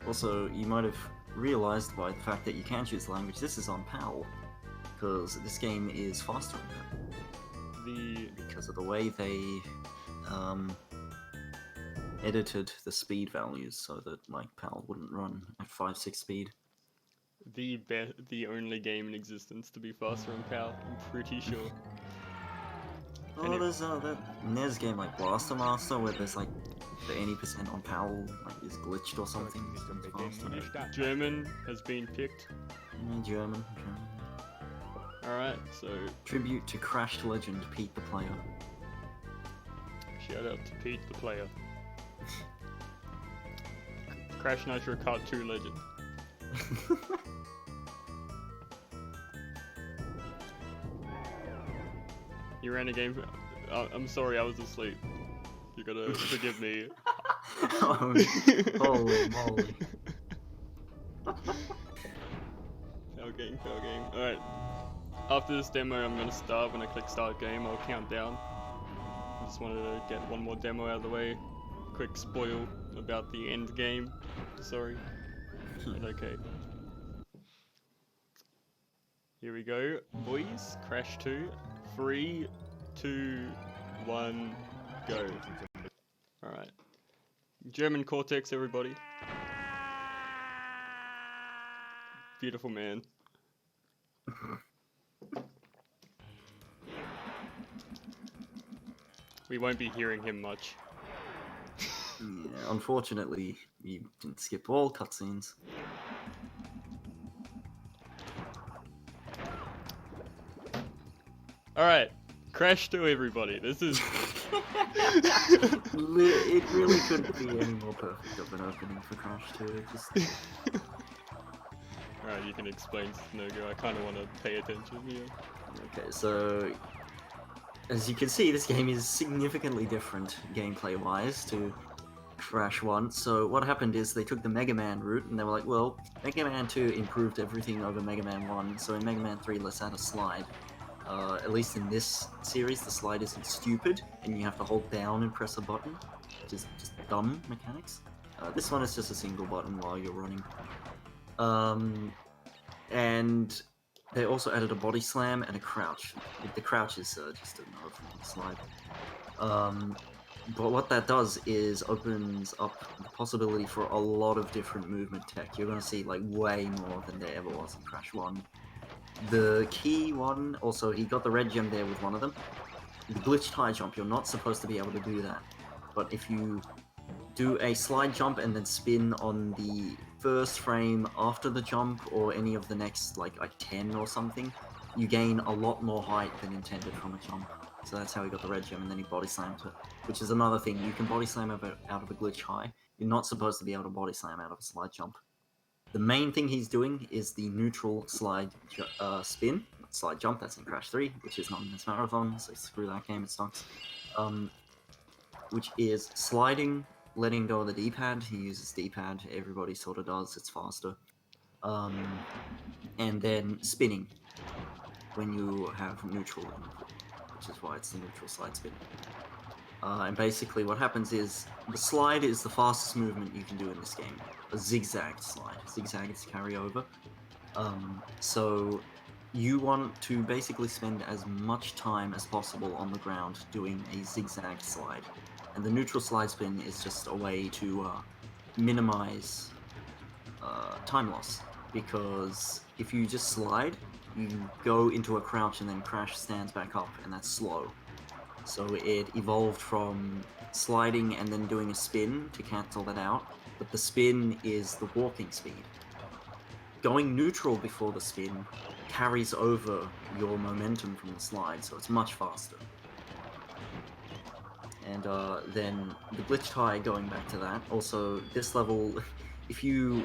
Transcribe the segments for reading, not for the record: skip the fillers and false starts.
Also, you might have realized by the fact that you can choose the language, this is on PAL, because this game is faster on PAL. Because of the way they edited the speed values so that like PAL wouldn't run at 5-6 speed. The only game in existence to be faster on PAL, I'm pretty sure. Oh, there's that NES game like Blaster Master where there's like the 80% on PAL like is glitched or something. German has been picked. German. Alright, so tribute to Crashed legend Pete the Player. Shout out to Pete the Player. Crash Nitro Kart 2 legend. You ran a game. I'm sorry, I was asleep. You gotta forgive me. Holy moly. Fail game. Alright. After this demo, I'm gonna start. When I click start game, I'll count down. I just wanted to get one more demo out of the way. Quick spoil about the end game. Sorry. But okay. Here we go, boys. Crash 2. 3, 2, 1, go. Alright. German Cortex, everybody. Beautiful man. We won't be hearing him much. Yeah, unfortunately, you didn't skip all cutscenes. Alright, Crash 2 everybody, this is... It really couldn't be any more perfect of an opening for Crash 2, Alright, you can explain Snogo, I kinda wanna pay attention here. Okay, so... as you can see, this game is significantly different gameplay-wise to Crash 1. So what happened is they took the Mega Man route and they were like, well, Mega Man 2 improved everything over Mega Man 1, so in Mega Man 3 let's add a slide. At least in this series, the slide isn't stupid, and you have to hold down and press a button, which is just dumb mechanics. This one is just a single button while you're running. And they also added a body slam and a crouch. The crouch is just another slide. But what that does is opens up the possibility for a lot of different movement tech. You're going to see like way more than there ever was in Crash 1. The key one, also he got the red gem there with one of them. The glitched high jump, you're not supposed to be able to do that. But if you do a slide jump and then spin on the first frame after the jump or any of the next like 10 or something, you gain a lot more height than intended from a jump. So that's how he got the red gem, and then he body slammed it. Which is another thing, you can body slam out of a glitch high. You're not supposed to be able to body slam out of a slide jump. The main thing he's doing is the neutral slide spin. Slide jump, that's in Crash 3, which is not in this marathon, so screw that game, it sucks. Which is sliding, letting go of the D-pad. He uses D-pad, everybody sort of does, it's faster. And then spinning when you have neutral input, which is why it's the neutral slide spin. And basically what happens is, the slide is the fastest movement you can do in this game. A zigzag slide. Zigzag is carryover. So you want to basically spend as much time as possible on the ground doing a zigzag slide. And the neutral slide spin is just a way to minimize time loss. Because if you just slide, you go into a crouch and then Crash stands back up, and that's slow. So it evolved from sliding and then doing a spin to cancel that out, but the spin is the walking speed. Going neutral before the spin carries over your momentum from the slide, so it's much faster. And then the glitched high, going back to that, also this level, if you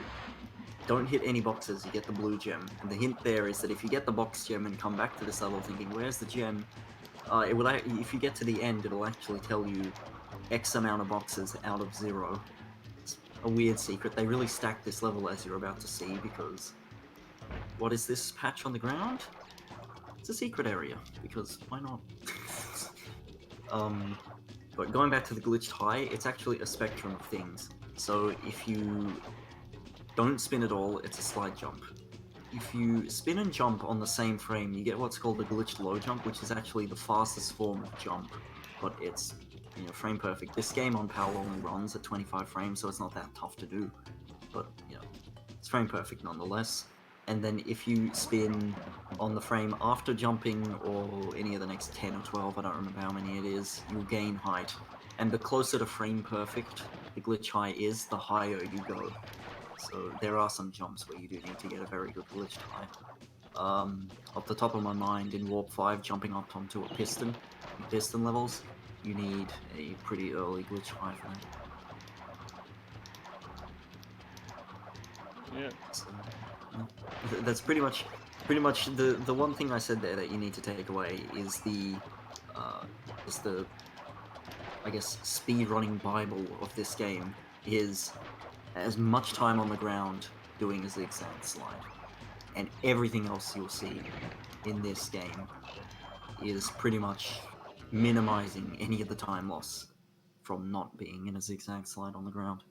don't hit any boxes, you get the blue gem. And the hint there is that if you get the box gem and come back to this level thinking, where's the gem? It will, if you get to the end, it'll actually tell you X amount of boxes out of 0. It's a weird secret. They really stacked this level, as you're about to see, because what is this patch on the ground? It's a secret area, because why not? But going back to the glitched high, it's actually a spectrum of things. So if you don't spin at all, it's a slide jump. If you spin and jump on the same frame, you get what's called the glitched low jump, which is actually the fastest form of jump, but it's, you know, frame perfect. This game on PAL only runs at 25 frames, so it's not that tough to do, but, you know, it's frame perfect nonetheless. And then if you spin on the frame after jumping, or any of the next 10 or 12, I don't remember how many it is, you'll gain height. And the closer to frame perfect the glitch high is, the higher you go. So there are some jumps where you do need to get a very good glitched high. Off the top of my mind, in Warp 5, jumping up onto a piston levels, you need a pretty early glitch high for that. Yeah. So, that's pretty much the one thing I said there that you need to take away is the I guess speedrunning bible of this game is as much time on the ground doing a zigzag slide, and everything else you'll see in this game is pretty much minimizing any of the time loss from not being in a zigzag slide on the ground.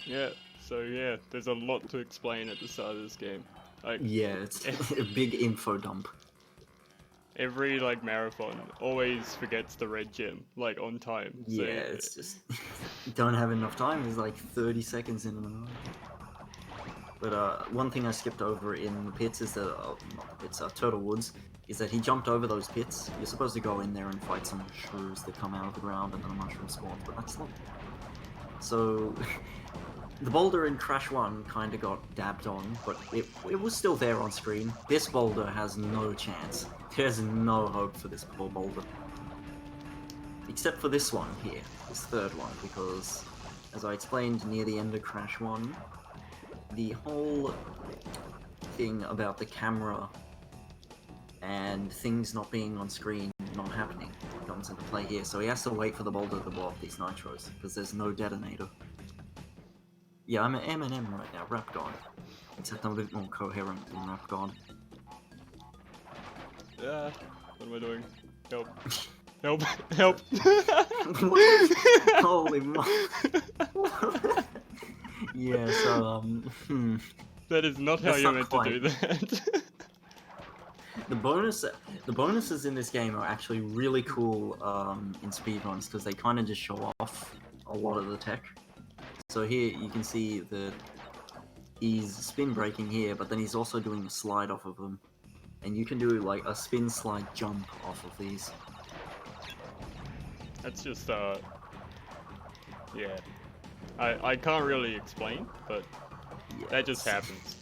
Yeah, so yeah, there's a lot to explain at the start of this game. Like, Yeah, it's a big info dump. every, like, marathon always forgets the red gem, like, on time. So, Yeah, it's just you don't have enough time. It's like 30 seconds in and out. But one thing I skipped over in the pits is that, not the pits, Turtle Woods, is that he jumped over those pits. You're supposed to go in there and fight some shrews that come out of the ground and then a mushroom spawns, but that's not... So, the boulder in Crash 1 kind of got dabbed on, but it was still there on screen. This boulder has no chance. There's no hope for this poor boulder. Except for this one here, this third one, because, as I explained near the end of Crash 1, the whole thing about the camera and things not being on screen, not happening, comes into play here. So he has to wait for the boulder to blow up these nitros, because there's no detonator. Yeah, I'm an Eminem right now, Rap God. Except I'm a bit more coherent than Rap God. What am I doing? Help. Help. Help. Holy mo- Yeah, so, That is not how That's you're not meant quite. to do that. The bonuses in this game are actually really cool in speedruns, because they kind of just show off a lot of the tech. So here you can see that he's spin breaking here, but then he's also doing a slide off of them. And you can do like a spin slide jump off of these. That's just, yeah. I can't really explain, but Yeah, that just happens.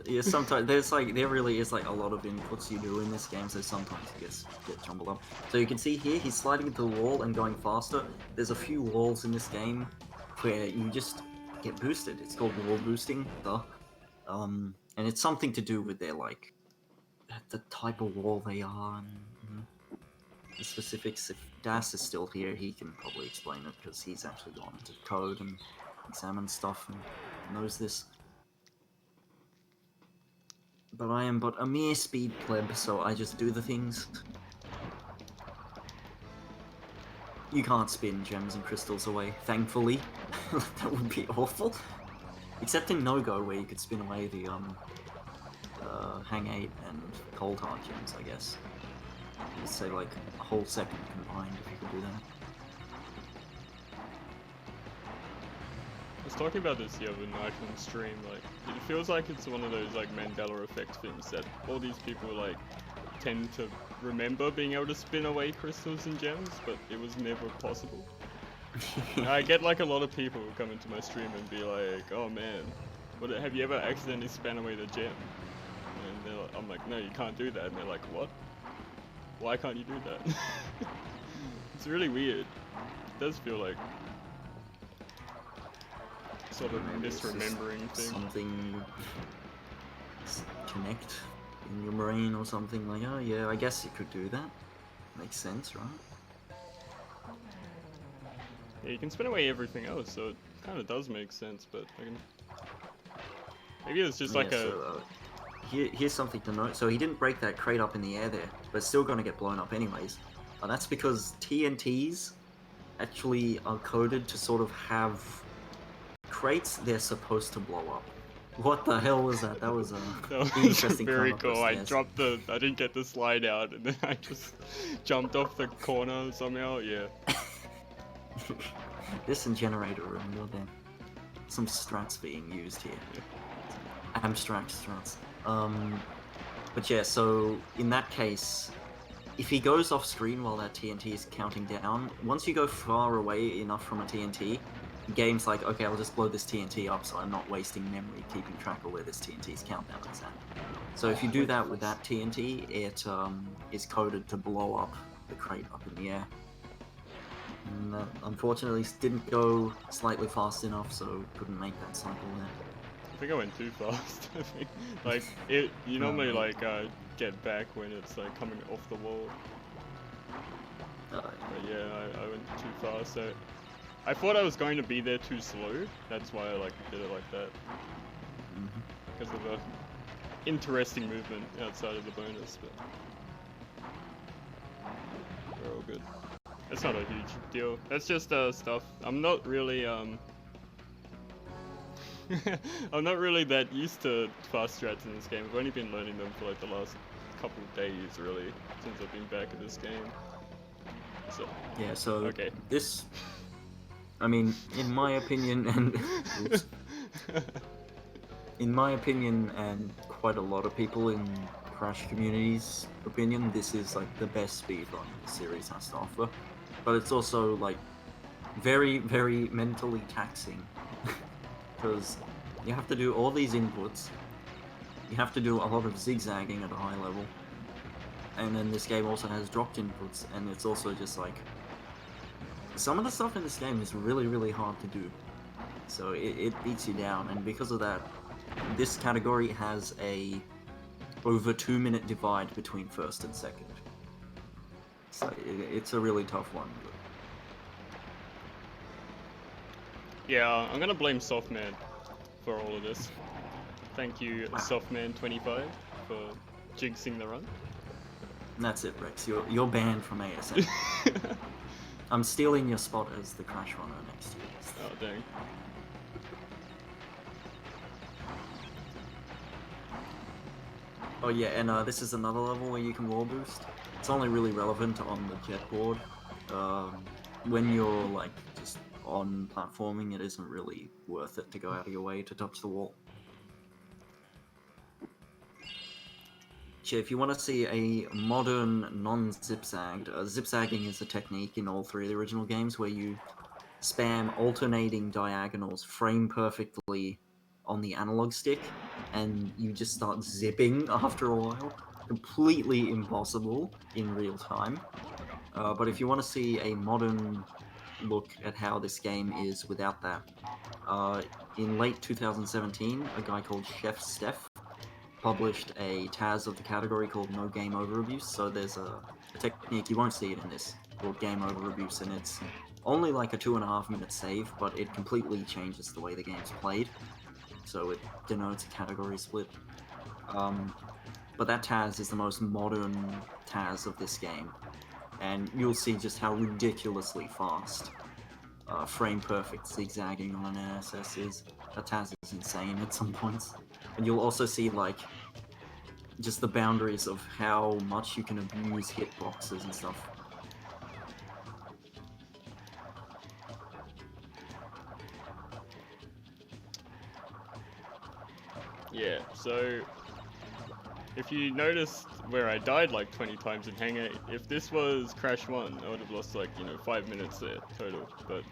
Yeah, sometimes there really is like a lot of inputs you do in this game, so sometimes you get jumbled up. So you can see here he's sliding into the wall and going faster. There's a few walls in this game where you just get boosted. It's called wall boosting, and it's something to do with their like the type of wall they are and the specifics. If Das is still here, he can probably explain it, because he's actually gone into code and examined stuff and knows this. But I am but a mere speed pleb, so I just do the things. You can't spin gems and crystals away, thankfully. That would be awful. Except in No-Go, where you could spin away the Hang 8 and Cold Heart gems, I guess. You'd say like a whole second combined if you could do that. I was talking about this the other night on stream, like, it feels like it's one of those, like, Mandela effect things that all these people, like, tend to remember being able to spin away crystals and gems, but it was never possible. I get, like, a lot of people who come into my stream and be like, oh man, have you ever accidentally spun away the gem? And I'm like, no, you can't do that. And they're like, what? Why can't you do that? It's really weird. It does feel like sort of Maybe it's just misremembering thing. Something connect in your brain or something, like, oh yeah, I guess you could do that. Makes sense, right? Yeah, you can spin away everything else, so it kind of does make sense, but maybe it's just like Here's something to note. So he didn't break that crate up in the air there, but it's still going to get blown up anyways. That's because TNTs actually are coded to sort of have crates they're supposed to blow up. What the hell was that? That was That was interesting very climb up those cool. I stairs. dropped the. I didn't get the slide out, and then I just jumped off the corner somehow. Yeah. This and generator room, goddamn. Some strats being used here. Abstract strats. But yeah, so in that case, if he goes off screen while that TNT is counting down, once you go far away enough from a TNT, the game's like, okay, I'll just blow this TNT up so I'm not wasting memory keeping track of where this TNT's countdown is at. So if you do that with that TNT, it is coded to blow up the crate up in the air. And that unfortunately didn't go slightly fast enough, so couldn't make that cycle there. I think I went too fast. I think like it. You normally like get back when it's like coming off the wall. But yeah, I went too fast. So I thought I was going to be there too slow. That's why I like did it like that. Because of the interesting movement outside of the bonus, but we're all good. It's not a huge deal. That's just stuff. I'm not really I'm not really that used to fast strats in this game. I've only been learning them for like the last couple of days, really, since I've been back in this game. So yeah, so okay. This, I mean, in my opinion, and oops, in my opinion, and quite a lot of people in Crash community's opinion, this is like the best speedrun the series has to offer. But it's also like very, very mentally taxing. Because you have to do all these inputs, you have to do a lot of zigzagging at a high level, and then this game also has dropped inputs, and it's also just like, some of the stuff in this game is really, really hard to do, so it beats you down, and because of that, this category has a over 2-minute divide between first and second, so it's a really tough one. Yeah, I'm gonna blame Softman for all of this. Thank you, Softman25, for jinxing the run. And that's it, Rex. You're banned from ASM. I'm stealing your spot as the Crash runner next year. Oh, dang. Oh yeah, and this is another level where you can wall boost. It's only really relevant on the jet board. When you're like just on platforming, it isn't really worth it to go out of your way to touch the wall. If you want to see a modern non-zigzagged, zigzagging is a technique in all three of the original games where you spam alternating diagonals frame perfectly on the analog stick, and you just start zipping after a while. Completely impossible in real time. But if you want to see a modern look at how this game is without that, in late 2017, a guy called Chef Steph published a Taz of the category called No Game Over Abuse. So there's a technique, you won't see it in this, called Game Over Abuse, and it's only like a 2.5-minute save, but it completely changes the way the game's played. So it denotes a category split. But that Taz is the most modern Taz of this game, and you'll see just how ridiculously fast frame perfect zigzagging on an NSS is. That Taz is insane at some points. And you'll also see like just the boundaries of how much you can abuse hitboxes and stuff. Yeah, so if you noticed where I died like 20 times in Hangar, if this was Crash 1, I would have lost like, 5 minutes there total, but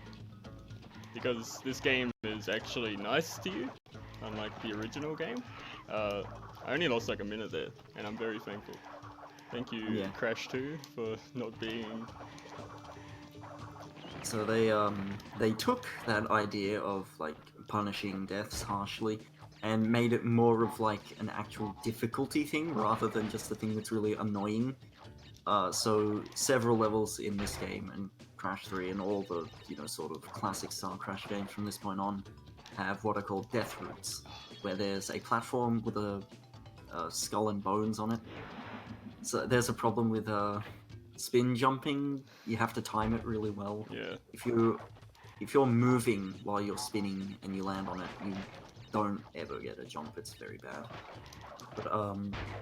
because this game is actually nice to you, unlike the original game, I only lost like a minute there, and I'm very thankful. Thank you, Crash 2, for not being... So they took that idea of like punishing deaths harshly and made it more of like an actual difficulty thing rather than just a thing that's really annoying. So several levels in this game and Crash 3 and all the sort of classic style Crash games from this point on have what are called death routes, where there's a platform with a skull and bones on it. So there's a problem with spin jumping, you have to time it really well. Yeah. If you're moving while you're spinning and you land on it, you don't ever get a jump. It's very bad. But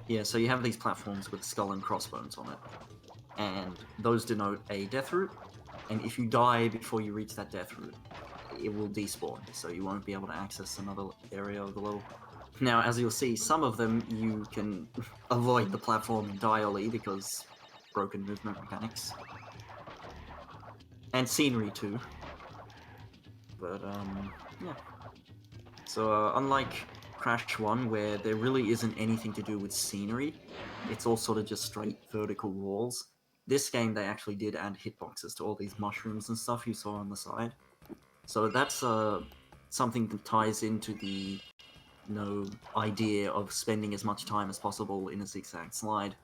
yeah. So you have these platforms with skull and crossbones on it, and those denote a death route. And if you die before you reach that death route, it will despawn, so you won't be able to access another area of the level. Now, as you'll see, some of them you can avoid the platform entirely because broken movement mechanics. And scenery too. But, yeah. So, unlike Crash 1, where there really isn't anything to do with scenery, it's all sort of just straight vertical walls. This game, they actually did add hitboxes to all these mushrooms and stuff you saw on the side. So that's something that ties into the idea of spending as much time as possible in a zigzag slide.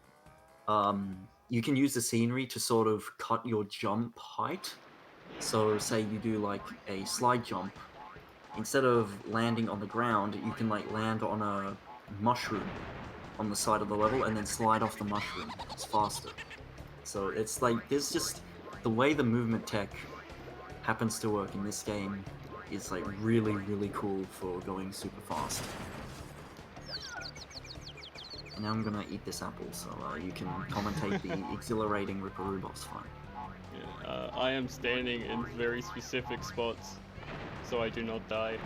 You can use the scenery to sort of cut your jump height. So say you do like a slide jump, instead of landing on the ground, you can like land on a mushroom on the side of the level and then slide off the mushroom. It's faster. So it's like, there's just the way the movement tech happens to work in this game is like really, really cool for going super fast. And now I'm gonna eat this apple so you can commentate the exhilarating Ripperoo boss fight. Yeah, I am standing in very specific spots so I do not die.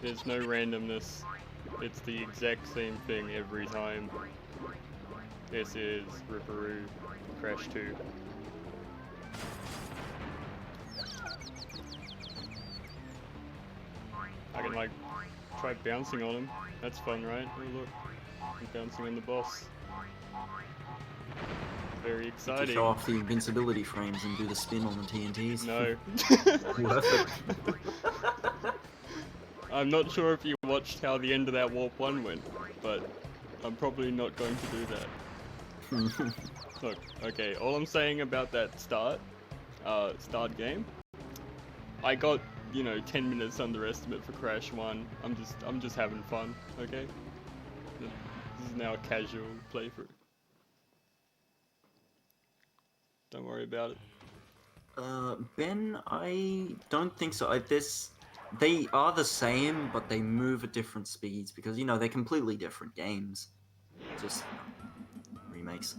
There's no randomness. It's the exact same thing every time. This is Ripperoo Crash 2. I can like try bouncing on him. That's fun, right? Oh look, I'm bouncing on the boss. Very exciting. To show off the invincibility frames and do the spin on the TNTs. No. Worth it. I'm not sure if you watched how the end of that Warp 1 went, but I'm probably not going to do that. Look, okay, all I'm saying about that start game, I got, 10 minutes underestimate for Crash 1. I'm just having fun, okay? This is now a casual playthrough. Don't worry about it. Ben, I don't think so. They are the same, but they move at different speeds because, they're completely different games. Just remakes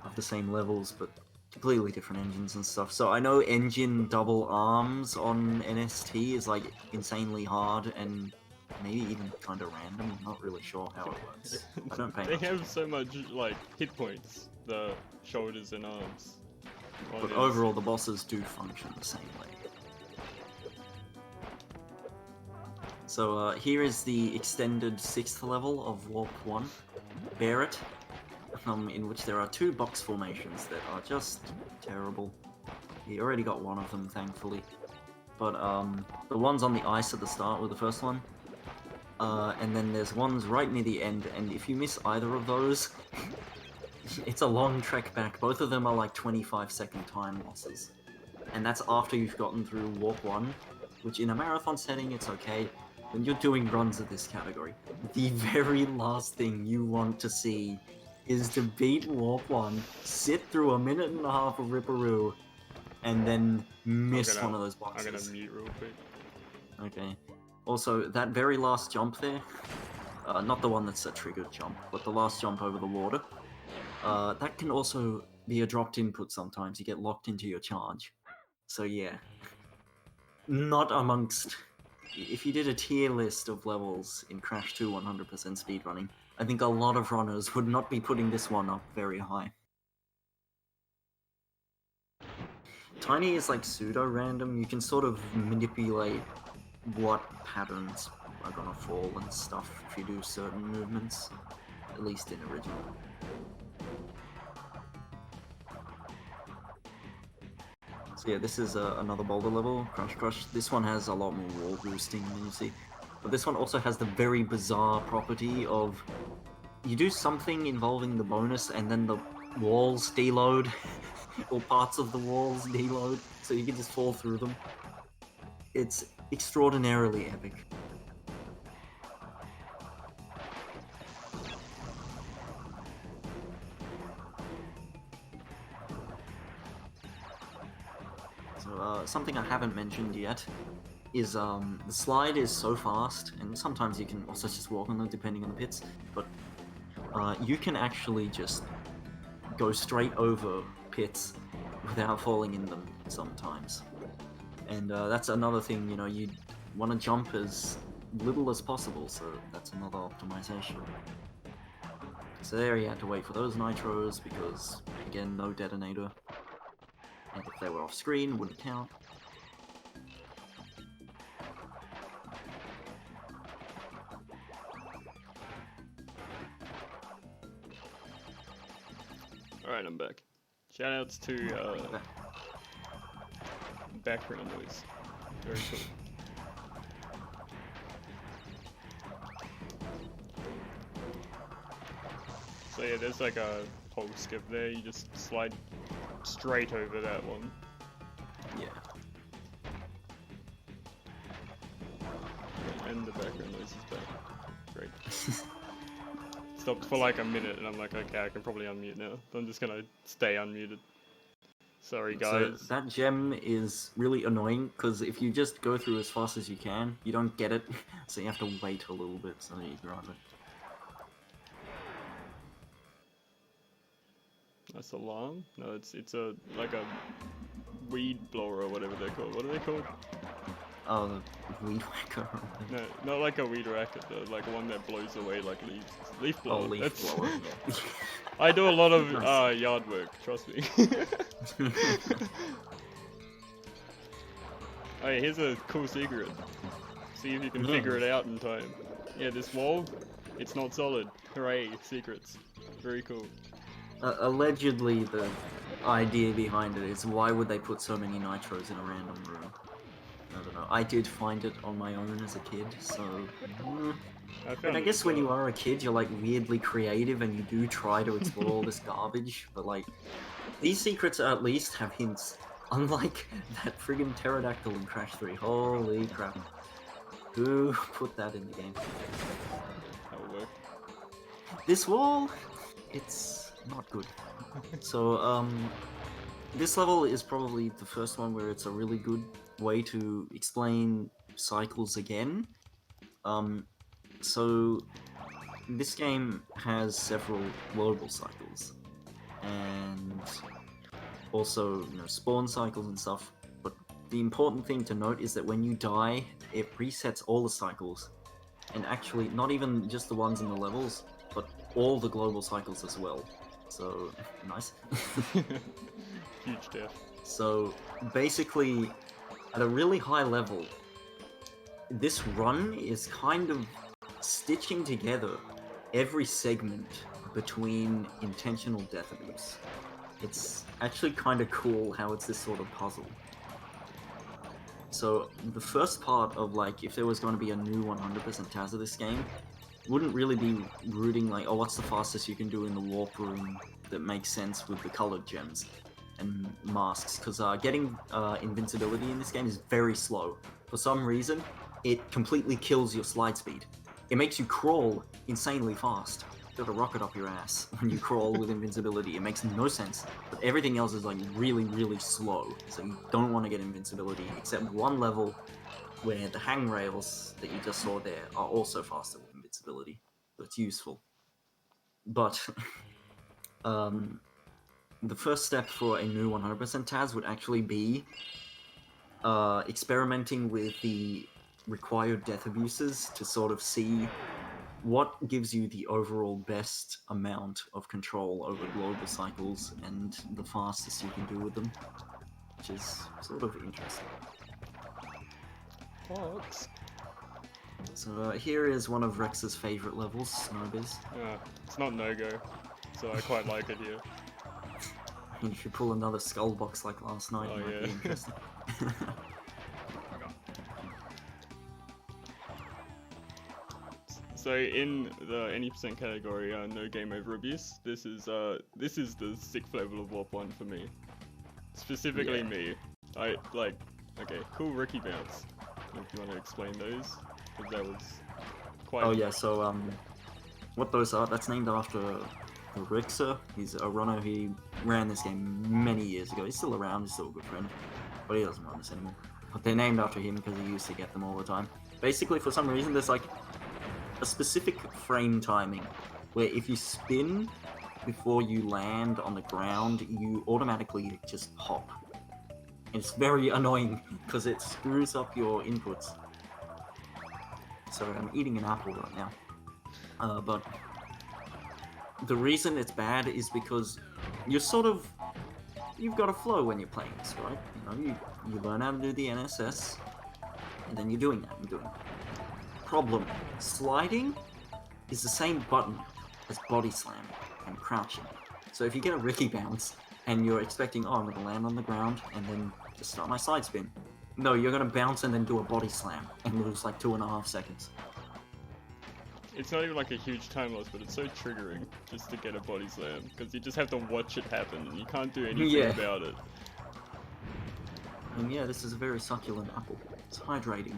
of the same levels, but completely different engines and stuff. So I know engine double arms on NST is like insanely hard and maybe even kind of random. I'm not really sure how it works. I don't pay They much. have so much hit points, the shoulders and arms. But overall, the bosses do function the same way. So here is the extended 6th level of Warp 1, Barrett, in which there are 2 box formations that are just terrible. We already got one of them, thankfully. But the ones on the ice at the start were the first one. And then there's ones right near the end, and if you miss either of those, it's a long trek back. Both of them are like 25-second time losses. And that's after you've gotten through Warp 1, which in a marathon setting, it's okay. When you're doing runs of this category, the very last thing you want to see is to beat Warp 1, sit through 1.5 minutes of Ripperoo, and then miss one of those boxes. I'm gonna mute real quick. Okay. Also, that very last jump there, not the one that's a triggered jump, but the last jump over the water, that can also be a dropped input sometimes. You get locked into your charge. So yeah, not amongst... If you did a tier list of levels in Crash 2 100% speedrunning, I think a lot of runners would not be putting this one up very high. Tiny is like pseudo-random. You can sort of manipulate what patterns are gonna fall and stuff if you do certain movements, at least in original. So yeah, this is another boulder level, Crush Crush. This one has a lot more wall boosting than you see. But this one also has the very bizarre property of you do something involving the bonus and then the walls deload, or parts of the walls deload, so you can just fall through them. It's extraordinarily epic. something I haven't mentioned yet is the slide is so fast, and sometimes you can also just walk on them depending on the pits, but you can actually just go straight over pits without falling in them sometimes. And that's another thing, you know, you want to jump as little as possible, so that's another optimization. So there you had to wait for those nitros because, again, no detonator. And if they were off screen, wouldn't count. Alright, I'm back. Shoutouts to background noise. Very cool. So yeah, there's like a whole skip there, you just slide straight over that one. Yeah. And the background noise is back. Great. Stopped for like a minute and I'm like, okay, I can probably unmute now. I'm just gonna stay unmuted. Sorry guys. So that gem is really annoying because if you just go through as fast as you can, you don't get it, so you have to wait a little bit so you grab it. That's alarm? No, it's a like a weed blower or whatever they're called. What are they called? Oh, the weed whacker. No, not like a weed racket though, like one that blows away like leaves. Leaf blower. Oh, leaf blower. Yeah. I do a lot of Nice. yard work, trust me. Hey, here's a cool secret. See if you can figure it out in time. Yeah, this wall, it's not solid. Hooray, secrets. Very cool. Allegedly, the idea behind it is why would they put so many nitros in a random room? I don't know. I did find it on my own as a kid, so... I guess when you are a kid, you're like weirdly creative and you do try to explore all this garbage, but like, these secrets at least have hints. Unlike that friggin' pterodactyl in Crash 3. Holy crap. Who put that in the game? That'll work. This wall, it's not good. So, this level is probably the first one where it's a really good way to explain cycles again. So this game has several global cycles, and also, you know, spawn cycles and stuff, but the important thing to note is that when you die, it resets all the cycles, and actually not even just the ones in the levels, but all the global cycles as well. So, nice. Huge death. So, basically, at a really high level, this run is kind of stitching together every segment between intentional death abuse. It's actually kind of cool how it's this sort of puzzle. So, the first part of, like, if there was going to be a new 100% Taz of this game, wouldn't really be rooting, like, oh, what's the fastest you can do in the warp room that makes sense with the colored gems and masks, because getting invincibility in this game is very slow. For some reason, it completely kills your slide speed. It makes you crawl insanely fast. You got a rocket up your ass when you crawl with invincibility. It makes no sense, but everything else is like really, really slow, so you don't want to get invincibility, except one level where the hangrails that you just saw there are also faster with invincibility, so it's useful. But the first step for a new 100% Taz would actually be experimenting with the required death abuses to sort of see what gives you the overall best amount of control over global cycles and the fastest you can do with them, which is sort of interesting. Fox. So here is one of Rex's favorite levels, Snowbiz. It's not no-go, so I quite like it here. You should pull another skull box like last night. Oh, It might yeah. be interesting. So in the any percent category, no game over abuse. This is the 6th level of Warp 1 for me. Specifically Yeah. me. I like. Okay, cool Ricky bounce. If you want to explain those, because that was quite. Oh yeah, so what those are, that's named after Rexaaayyy. He's a runner, he ran this game many years ago. He's still around, he's still a good friend. but he doesn't run this anymore. But they're named after him because he used to get them all the time. Basically, for some reason, there's like a specific frame timing where if you spin before you land on the ground, you automatically just hop. It's very annoying because it screws up your inputs. Sorry, I'm eating an apple right now. But the reason it's bad is because you're you've got a flow when you're playing this, right? You learn how to do the NSS, and then you're doing that and doing that. Problem: sliding is the same button as body slam and crouching. So if you get a Ricky bounce and you're expecting, oh, I'm gonna land on the ground and then just start my side spin. No, you're gonna bounce and then do a body slam and lose like 2.5 seconds. It's not even like a huge time loss, but it's so triggering just to get a body slam, because you just have to watch it happen and you can't do anything about it. And yeah, this is a very succulent apple. It's hydrating.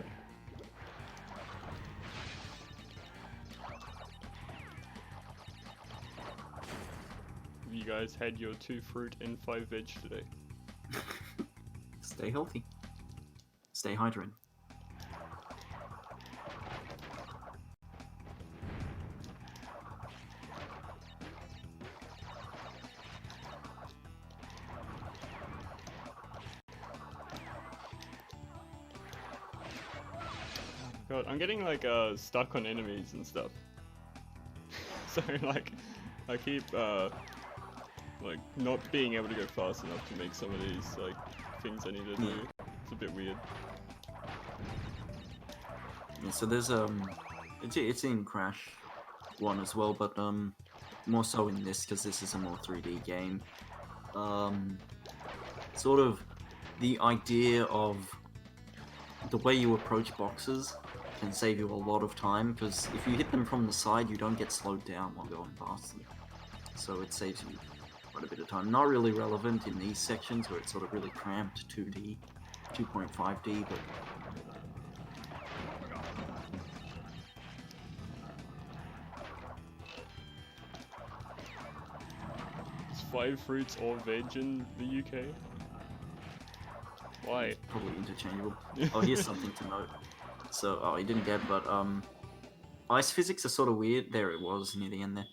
You guys had your 2 fruit and 5 veg today. Stay healthy. Stay hydrated. God, I'm getting like stuck on enemies and stuff. So like, I keep like not being able to go fast enough to make some of these like things I need to do. It's a bit weird. Yeah, so there's it's in Crash 1 as well, but more so in this because this is a more 3D game. Sort of the idea of the way you approach boxes can save you a lot of time, because if you hit them from the side, you don't get slowed down while going past them. So it saves you quite a bit of time. Not really relevant in these sections where it's sort of really cramped 2D, 2.5D, but... Is 5 fruits or veg in the UK? Why? Probably interchangeable. Oh, here's something to note. So, oh, he didn't get, but ice physics are sort of weird. There it was near the end there.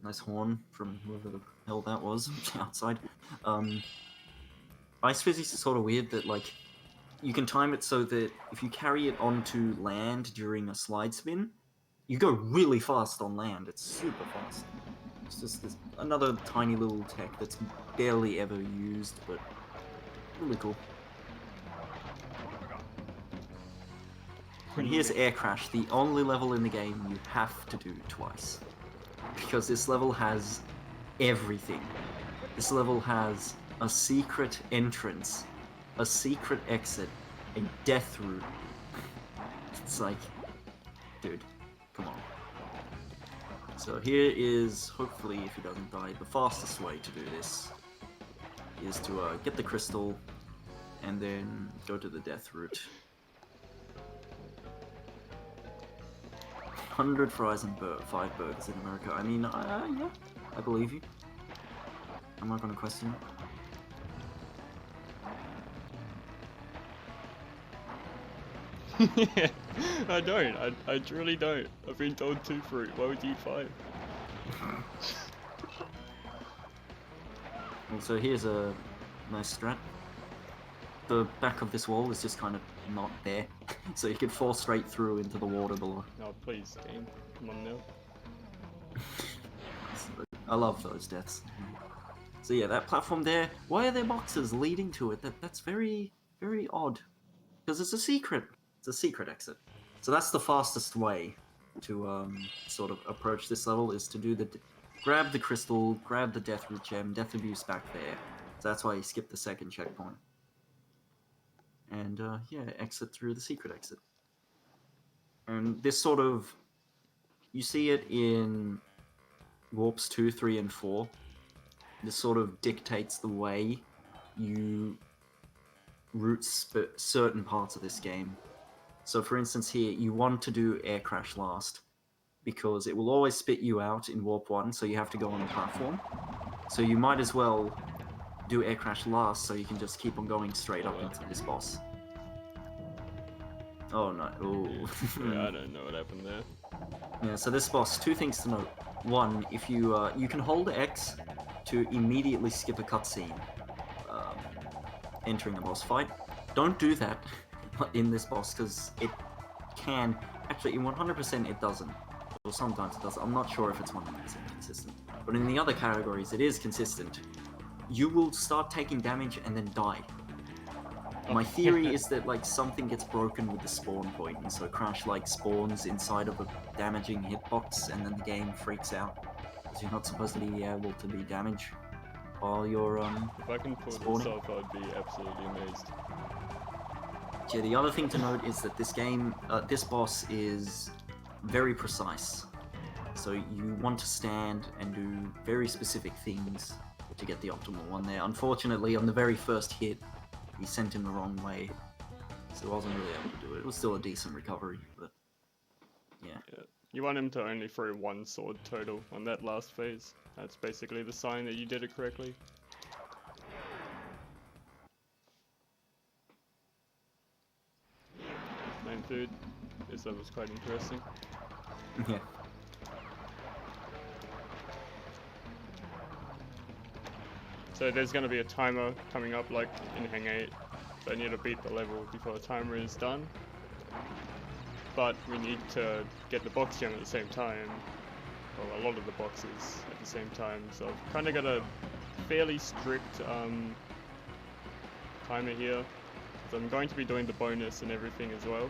Nice horn from whoever the hell that was outside. Ice physics is sort of weird that, like, you can time it so that if you carry it onto land during a slide spin, you go really fast on land. It's super fast. It's just this another tiny little tech that's barely ever used, but really cool. And here's Air Crash, the only level in the game you have to do twice. Because this level has everything. This level has a secret entrance, a secret exit, a death route. It's like, dude, come on. So here is, hopefully, if he doesn't die, the fastest way to do this is to get the crystal and then go to the death route. 100 fries and 5 burgers in America. I mean, yeah, I believe you. I'm not gonna question it. Yeah, I don't. I truly don't. I've been told 2 fruit. Why would you eat 5? And so here's a nice strat. The back of this wall is just kind of not there, so you could fall straight through into the water below. No, please, game. Come on now. I love those deaths. So yeah, that platform there, why are there boxes leading to it? That's very, very odd. Because it's a secret. It's a secret exit. So that's the fastest way to sort of approach this level, is to do grab the crystal, grab the death root gem, death abuse back there. So that's why you skip the second checkpoint. And yeah, exit through the secret exit. And this sort of, you see it in Warps 2, 3, and 4. This sort of dictates the way you route certain parts of this game. So for instance here, you want to do Air Crash last, because it will always spit you out in Warp 1, so you have to go on the platform. So you might as well do air crash last, so you can just keep on going straight up into this boss. Oh no! Ooh. Yeah, I don't know what happened there. Yeah, so this boss, two things to note. One, if you you can hold X to immediately skip a cutscene entering a boss fight. Don't do that in this boss, because it can... Actually, in 100% it doesn't. Or sometimes it does. I'm not sure if it's 100% consistent. But in the other categories, it is consistent. You will start taking damage and then die. My theory is that like something gets broken with the spawn point, and so Crash like spawns inside of a damaging hitbox, and then the game freaks out because you're not supposed to be able to be damaged while you're If I can pull spawning. this off, I'd be absolutely amazed. Yeah, the other thing to note is that this game, this boss is very precise. So you want to stand and do very specific things to get the optimal one there. Unfortunately, on the very first hit, he sent him the wrong way, so he wasn't really able to do it. It was still a decent recovery, but yeah. You want him to only throw one sword total on that last phase. That's basically the sign that you did it correctly. Main food. This one was quite interesting. Yeah. So there's going to be a timer coming up like in Hang 8. So I need to beat the level before the timer is done. But we need to get the box gem at the same time. Well, a lot of the boxes at the same time. So I've kind of got a fairly strict timer here. So I'm going to be doing the bonus and everything as well.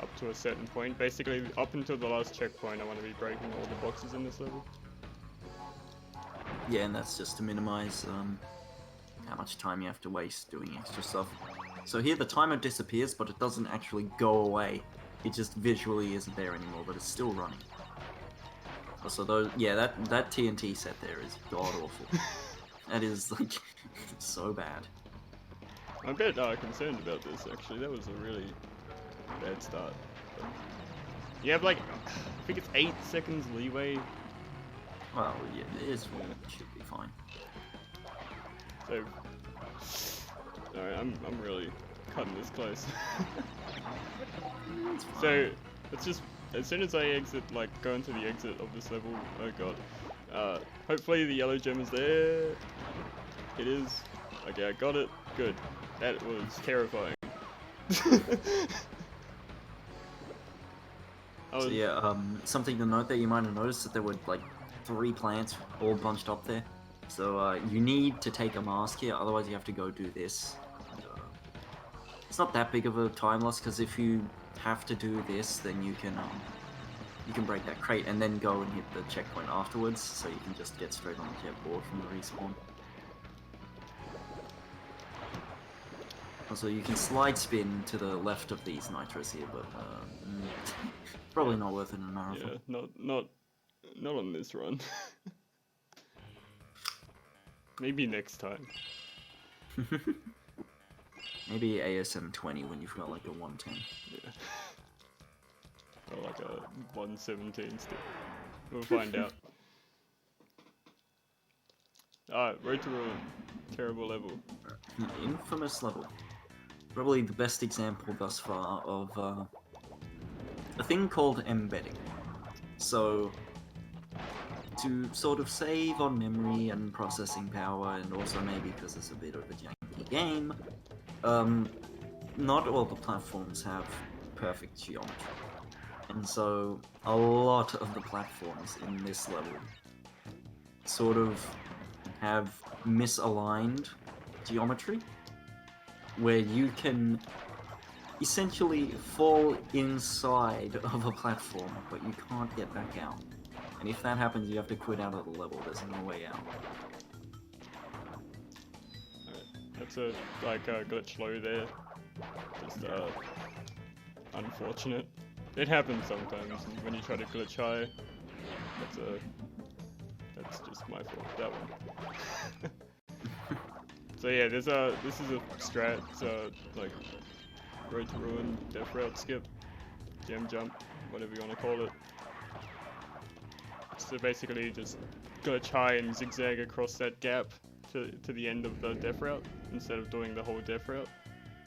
Up to a certain point. Basically, up until the last checkpoint, I want to be breaking all the boxes in this level. Yeah, and that's just to minimize how much time you have to waste doing extra stuff. So here the timer disappears, but it doesn't actually go away. It just visually isn't there anymore, but it's still running. So those, yeah, that TNT set there is god awful. That is like so bad. I'm a bit concerned about this actually. That was a really bad start. But you have like, I think it's 8 seconds leeway. Well, yeah, it is. It should be fine. So, alright, I'm really cutting this close. So, it's just, as soon as I exit, like, go into the exit of this level, oh god. Hopefully the yellow gem is there. It is. Okay, I got it. Good. That was terrifying. So yeah, something to note that you might have noticed that there were like 3 plants all bunched up there. So you need to take a mask here, otherwise you have to go do this. And, it's not that big of a time loss, because if you have to do this, then you can break that crate and then go and hit the checkpoint afterwards, so you can just get straight on the jet board from the respawn. Also, you can slide spin to the left of these nitros here, but probably not worth it in a marathon. Yeah, not on this run. Maybe next time. Maybe ASM 20 when you've got like a 110. Yeah. Or like a 117 still. We'll find out. Alright, Road to Ruin. Terrible level. The infamous level. Probably the best example thus far of a thing called embedding. So, to sort of save on memory and processing power, and also maybe because it's a bit of a janky game, not all the platforms have perfect geometry. And so, a lot of the platforms in this level sort of have misaligned geometry, where you can essentially fall inside of a platform, but you can't get back out. And if that happens, you have to quit out of the level. There's no way out. That's a glitch low there. Just unfortunate. It happens sometimes when you try to glitch high. That's just my fault. That one. So yeah, this is a strat. Like Road to Ruin, Death Route Skip, Gem Jump, whatever you want to call it. So basically just glitch high and zigzag across that gap to the end of the death route instead of doing the whole death route,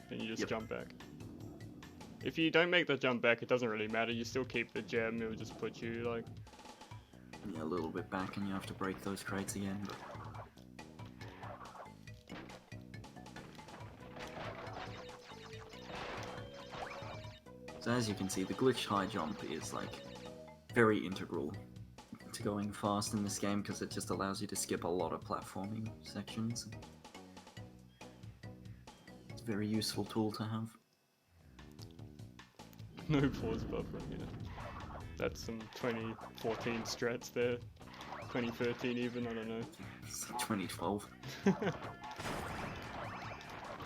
then you just jump back. If you don't make the jump back, it doesn't really matter. You still keep the gem. It will just put you like a little bit back, and you have to break those crates again. But... So as you can see, the glitch high jump is like very integral to going fast in this game because it just allows you to skip a lot of platforming sections. It's a very useful tool to have. No pause buffering, yeah. That's some 2014 strats there. 2013 even, I don't know. It's like 2012.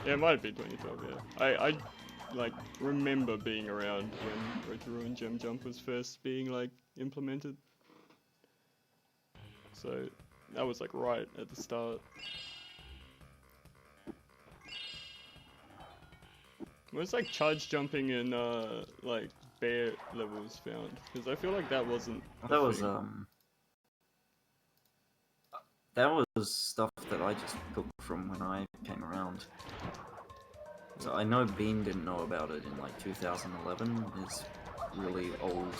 Yeah, it might be 2012, yeah. I like remember being around when Road to Ruin Gem Jump was first being like implemented. So that was like right at the start. Where's like charge jumping in like bear levels found? Because I feel like that wasn't. That was that was stuff that I just took from when I came around. So I know Bean didn't know about it in like 2011. His really old,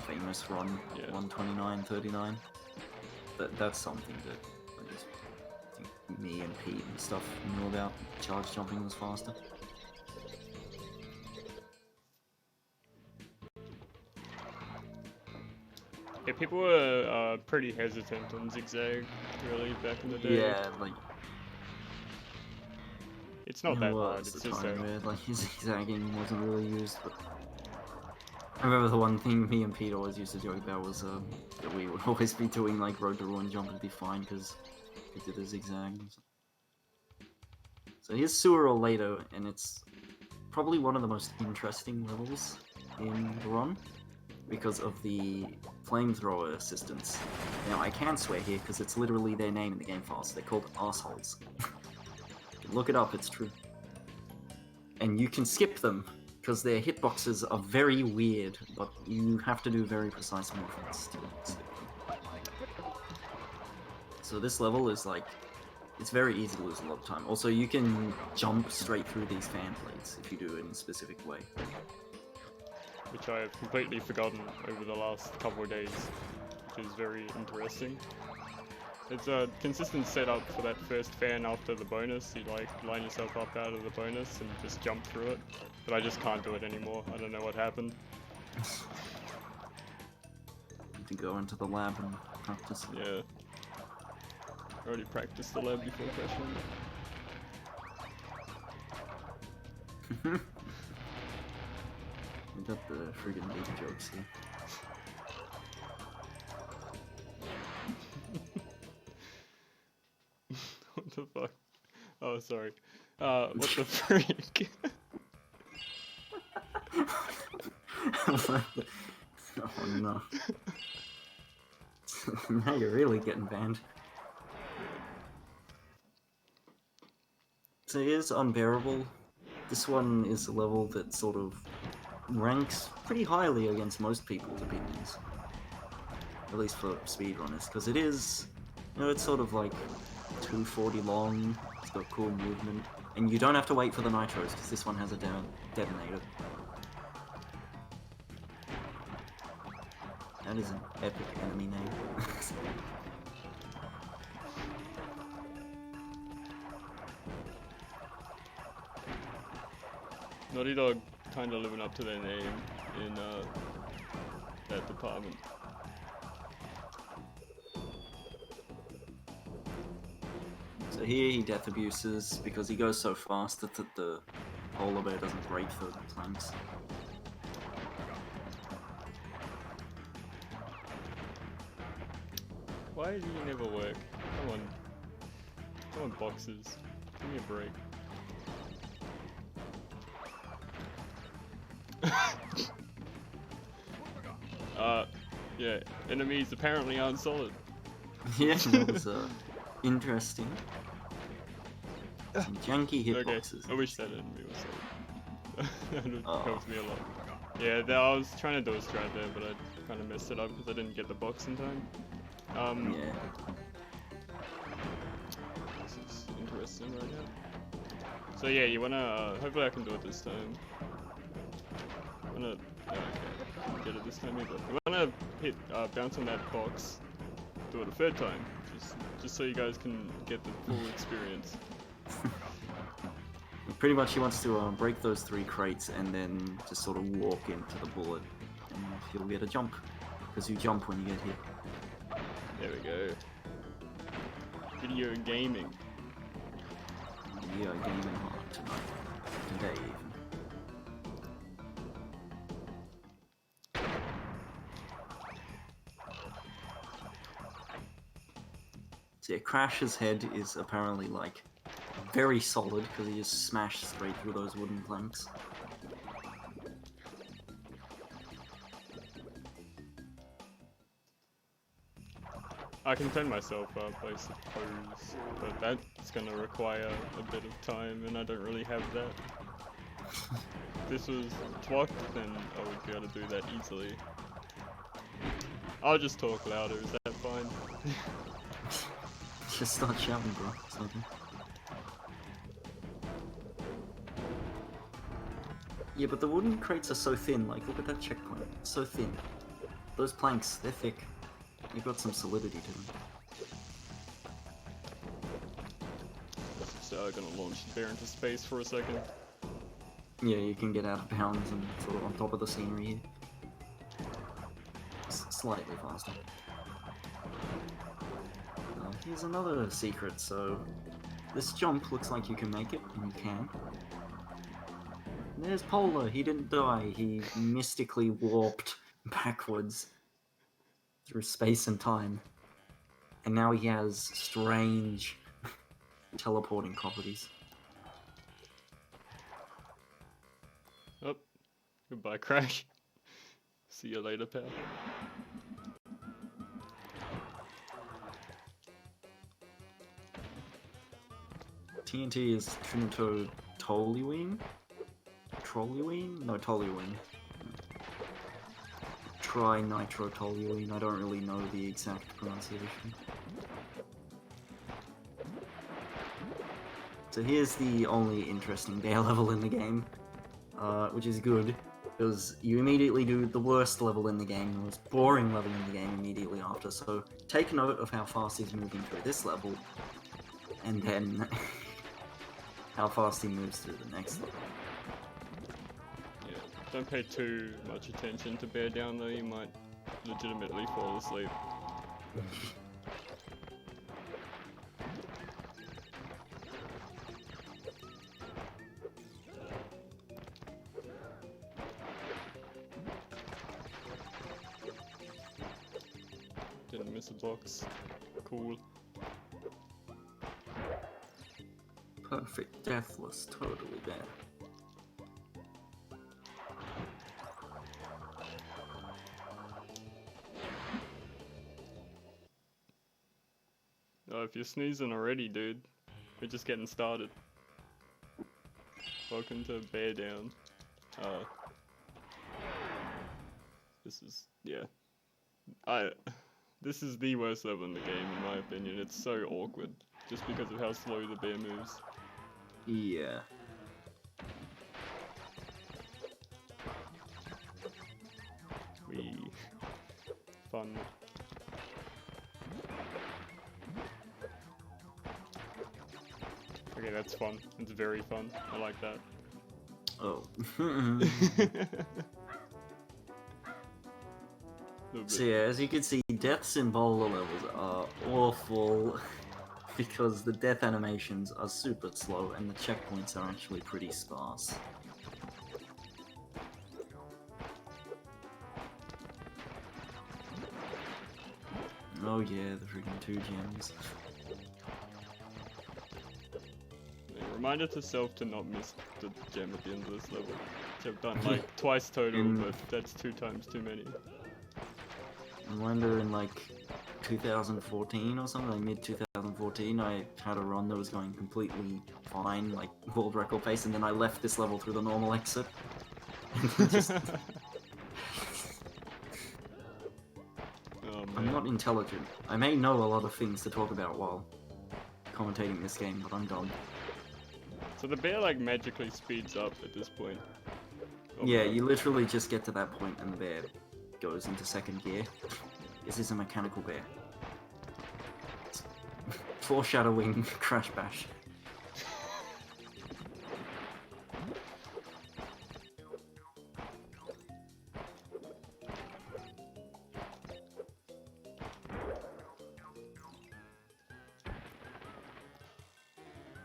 famous run, 129.39. That's something that I just think me and Pete and stuff knew about. Charge jumping was faster. Yeah, people were pretty hesitant on zigzag, really, back in the day. Yeah, like it's not that hard. It's just where, like zigzagging wasn't really used. But I remember the one thing me and Pete always used to joke about was that we would always be doing like Road to Ruin jump and be fine because we did the zigzag. So here's Sewer later, and it's probably one of the most interesting levels in the run because of the flamethrower assistants. Now I can swear here because it's literally their name in the game files. They're called assholes. Look it up, it's true. And you can skip them because their hitboxes are very weird, but you have to do very precise movements to skip them. So this level is like, it's very easy to lose a lot of time. Also, you can jump straight through these fan blades if you do it in a specific way. Which I have completely forgotten over the last couple of days, which is very interesting. It's a consistent setup for that first fan after the bonus. You like line yourself up out of the bonus and just jump through it. But I just can't do it anymore. I don't know what happened. Need to go into the lab and practice. Yeah. I already practiced the lab before crashing. We got the friggin' big jokes here. What the fuck? Oh, sorry. What the freak? Oh no. Now you're really getting banned. So here's Unbearable. This one is a level that sort of ranks pretty highly against most people's opinions. At least for speedrunners, because it is, you know, it's sort of like 240 long, it's got cool movement, and you don't have to wait for the nitros, because this one has a detonator. That is an epic enemy name. Naughty Dog kinda living up to their name in that department. So here he death abuses because he goes so fast that the polar bear doesn't break the planks. Why does he never work? Come on. Come on, boxes. Give me a break. Yeah, enemies apparently aren't solid. Yeah, that was interesting. Some janky hitboxes. Okay, I wish that enemy was solid. That would help me a lot. Yeah, I was trying to do a strat there, but I kind of messed it up because I didn't get the box in time. Yeah. So pressing right now. So yeah, you wanna, hopefully I can do it this time. Okay, didn't get it this time either. You wanna hit, bounce on that box, do it a third time, just so you guys can get the full experience. Pretty much he wants to break those 3 crates and then just sort of walk into the bullet, and he'll get a jump, because you jump when you get hit. There we go. Video gaming. Yeah, gaming hard tonight. Today even. So yeah, Crash's head is apparently like very solid because he just smashed straight through those wooden planks. I can turn myself up, I suppose, but that's gonna require a bit of time, and I don't really have that. If this was TWOC, then I would be able to do that easily. I'll just talk louder, is that fine? Just start shouting, bro. Something. Yeah, but the wooden crates are so thin. Like, look at that checkpoint. It's so thin. Those planks, they're thick. They've got some solidity to them. So I'm gonna launch the bear into space for a second. Yeah, you can get out of bounds and sort of on top of the scenery here. Slightly faster. Here's another secret, so this jump looks like you can make it, and you can. There's Polar, he didn't die, he mystically warped backwards through space and time. And now he has strange teleporting properties. Oh, goodbye Crash. See you later, pal. TNT is Trinitotoluene? Toluene? No, Toluene. Trinitrotoluene, I don't really know the exact pronunciation. So here's the only interesting bear level in the game, which is good, because you immediately do the worst level in the game, the most boring level in the game immediately after, so take note of how fast he's moving through this level, and then how fast he moves through the next level. Yeah, don't pay too much attention to bear down though, you might legitimately fall asleep. Didn't miss a box. Cool. Perfect, deathless, totally bad. Oh, if you're snoozing already, dude, we're just getting started. Welcome to Bear Down. This is, yeah. This is the worst level in the game, in my opinion. It's so awkward, just because of how slow the bear moves. Yeah. Fun. Okay, that's fun. It's very fun. I like that. Oh. So yeah, as you can see, deaths in boulder levels are awful because the death animations are super slow and the checkpoints are actually pretty sparse. Oh yeah, the freaking 2 gems. Reminder to self to not miss the gem at the end of this level. Which I've done like twice total, but that's 2 times too many. I wonder in like 2014 or something, like mid-2014, I had a run that was going completely fine, like world record pace, and then I left this level through the normal exit. Just... I'm not intelligent. I may know a lot of things to talk about while commentating this game, but I'm done. So the bear like magically speeds up at this point. Oh, Yeah, you literally just get to that point and the bear goes into second gear. This is a mechanical bear. Foreshadowing Crash Bash.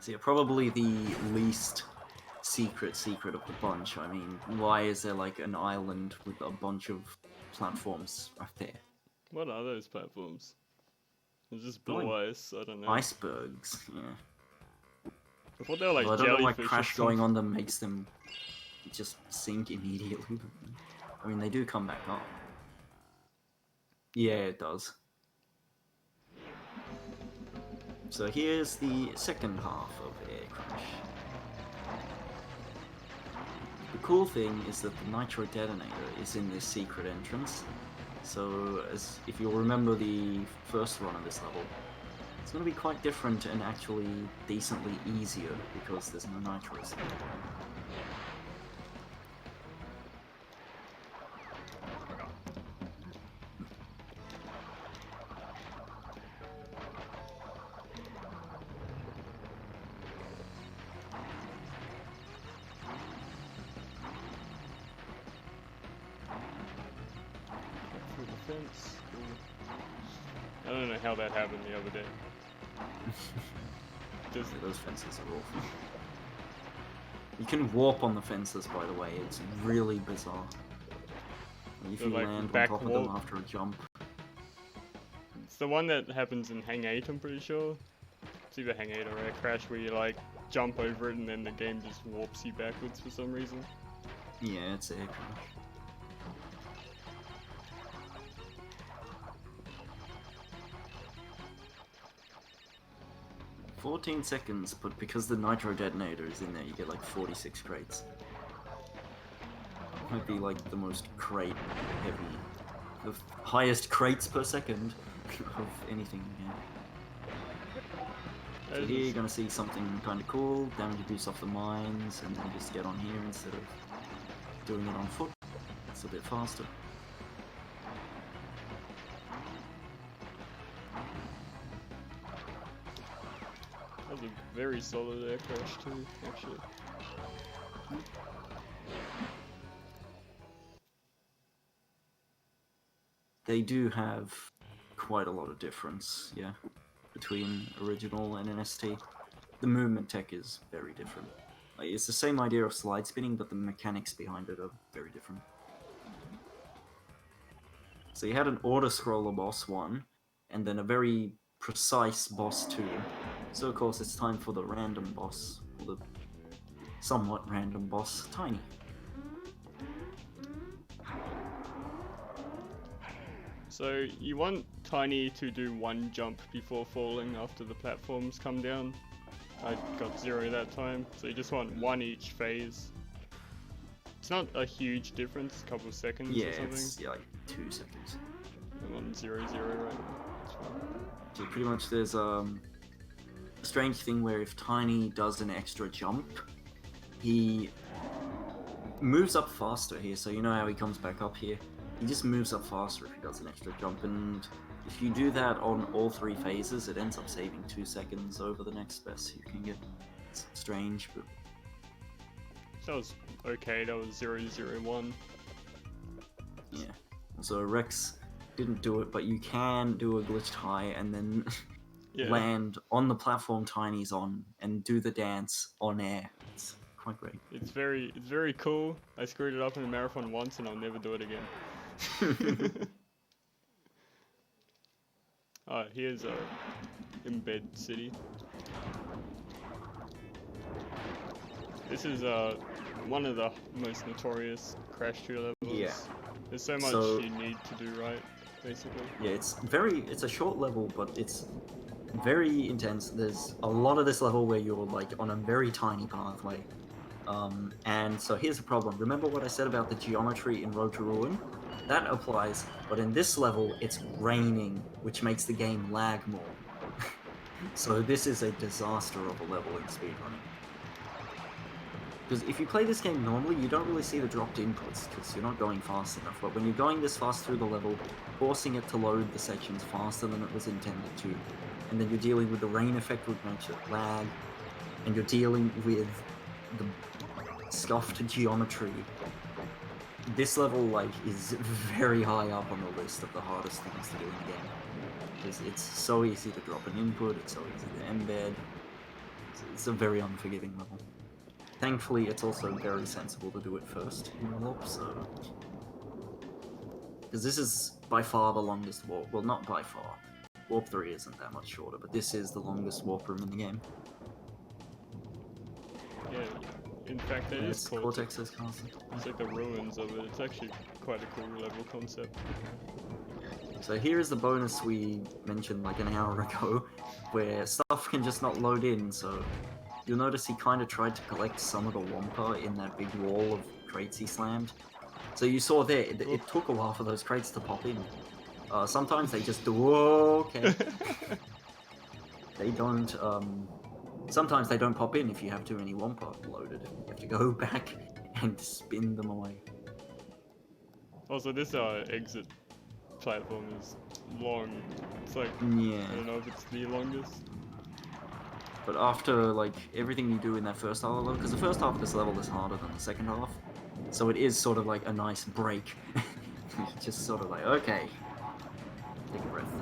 So yeah, probably the least secret of the bunch. I mean, why is there like an island with a bunch of platforms right there? What are those platforms? It's just Like blue ice, I don't know. Icebergs, yeah. I thought they were like Well, I don't know why jellyfish or crash going something. on them makes them just sink immediately. I mean, they do come back up. Yeah, it does. So here's the second half of Air Crash. The cool thing is that the nitro detonator is in this secret entrance. So as if you'll remember the first run of this level, it's going to be quite different and actually decently easier because there's no nitros. 'Through the fence. I don't know how that happened the other day. Just Yeah, those fences are awful. You can warp on the fences, by the way. It's really bizarre. If So, you like, land on back top of them warp? after a jump. it's the one that happens in Hang 8, I'm pretty sure. It's either Hang 8 or Air Crash where you like jump over it and then the game just warps you backwards for some reason. Yeah, it's Air Crash. "14 seconds, but because the nitro detonator is in there, you get like 46 crates. Might be like the most crate heavy, the highest crates per second of anything in here. So here you're gonna see something kind of cool, damage reduce off the mines, and then just get on here instead of doing it on foot. It's a bit faster. That was a very solid Air Crash too, actually. They do have quite a lot of difference, yeah, between original and NST. The movement tech is very different. Like, it's the same idea of slide spinning, but the mechanics behind it are very different. So you had an auto-scroller boss 1, and then a very precise boss 2. So of course it's time for the random boss, or the somewhat random boss, Tiny. So you want Tiny to do one jump before falling after the platforms come down. I got 0 that time, so you just want one each phase. It's not a huge difference, a couple of seconds Yeah, or something. it's like 2 seconds. I'm on 0, 0 right now. It's fine. So pretty much there's a strange thing where if Tiny does an extra jump, he moves up faster here. So you know how he comes back up here? He just moves up faster if he does an extra jump, and if you do that on all 3 phases, it ends up saving 2 seconds over the next best you can get. It's strange, but That was okay, that was 0, 0, 1. yeah. So Rex didn't do it, but you can do a glitched high and then Yeah. land on the platform Tiny's on and do the dance on air. It's quite great. It's very cool. I screwed it up in a marathon once and I'll never do it again. Alright, here's Embed City. This is one of the most notorious Crash 2 levels. Yeah. There's so much So- you need to do right, basically. Yeah, it's a short level, but it's very intense. There's a lot of this level where you're like on a very tiny pathway. And so here's the problem. Remember what I said about the geometry in Road to Ruin? That applies, but in this level it's raining, which makes the game lag more. So this is a disaster of a level in speedrunning. Because if you play this game normally, you don't really see the dropped inputs, because you're not going fast enough. But when you're going this fast through the level, forcing it to load the sections faster than it was intended to, and then you're dealing with the rain effect which makes it lag, and you're dealing with the scuffed geometry, this level, like, is very high up on the list of the hardest things to do in the game. Because it's so easy to drop an input, it's so easy to embed. It's a very unforgiving level. Thankfully, it's also very sensible to do it first in warp, so... Because this is by far the longest warp. Well, not by far. Warp 3 isn't that much shorter, but this is the longest warp room in the game. Yeah, in fact, that is Cortex's castle. It's like the ruins of it. It's actually quite a cool level concept. So here is the bonus we mentioned like an hour ago, where stuff can just not load in, so... You'll notice he kind of tried to collect some of the Wampa in that big wall of crates he slammed. So you saw there, it took a while for those crates to pop in. Sometimes they just do okay. They don't, sometimes they don't pop in if you have too many Wampa loaded. You have to go back and spin them away. Also, this exit platform is long. It's like, yeah. I don't know if it's the longest. But after, like, everything you do in that first half of the level, because the first half of this level is harder than the second half, so it is sort of like a nice break. Just sort of like, okay, take a breath.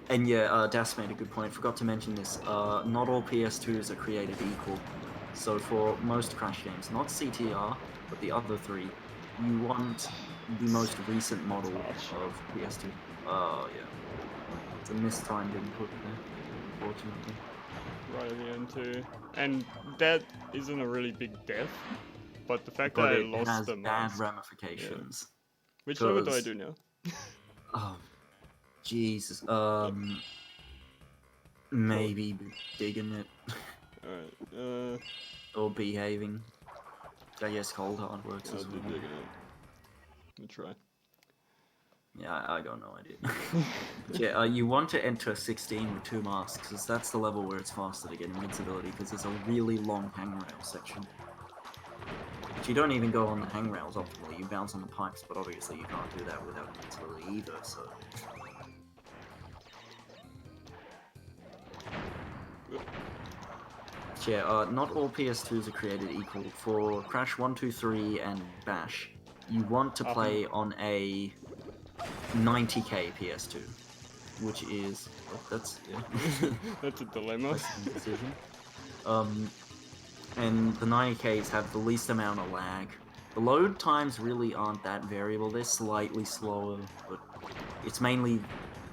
And yeah, Das made a good point, forgot to mention this, not all PS2s are created equal. So for most Crash games, not CTR, but the other three, you want the most recent model of PS2. Yeah. It's a mistimed input there. Unfortunately. Right at the end too. And that isn't a really big death, but the fact that I lost the mask. It has bad ramifications. Yeah. Which level do I do now? Oh, Jesus. Maybe digging it. Alright, or behaving. I guess cold hard works as well. Digging it. Let me try. Yeah, I got no idea. Yeah, you want to enter 16 with 2 masks, because that's the level where it's faster to get invincibility, because there's a really long hangrail section. But you don't even go on the hangrails optimally, you bounce on the pipes, but obviously you can't do that without invincibility either, so... Yeah, not all PS2s are created equal. For Crash 1, 2, 3, and Bash, you want to play on a 90k PS2, which is that's that's a dilemma. Decision. And the 90ks have the least amount of lag. The load times really aren't that variable. They're slightly slower, but it's mainly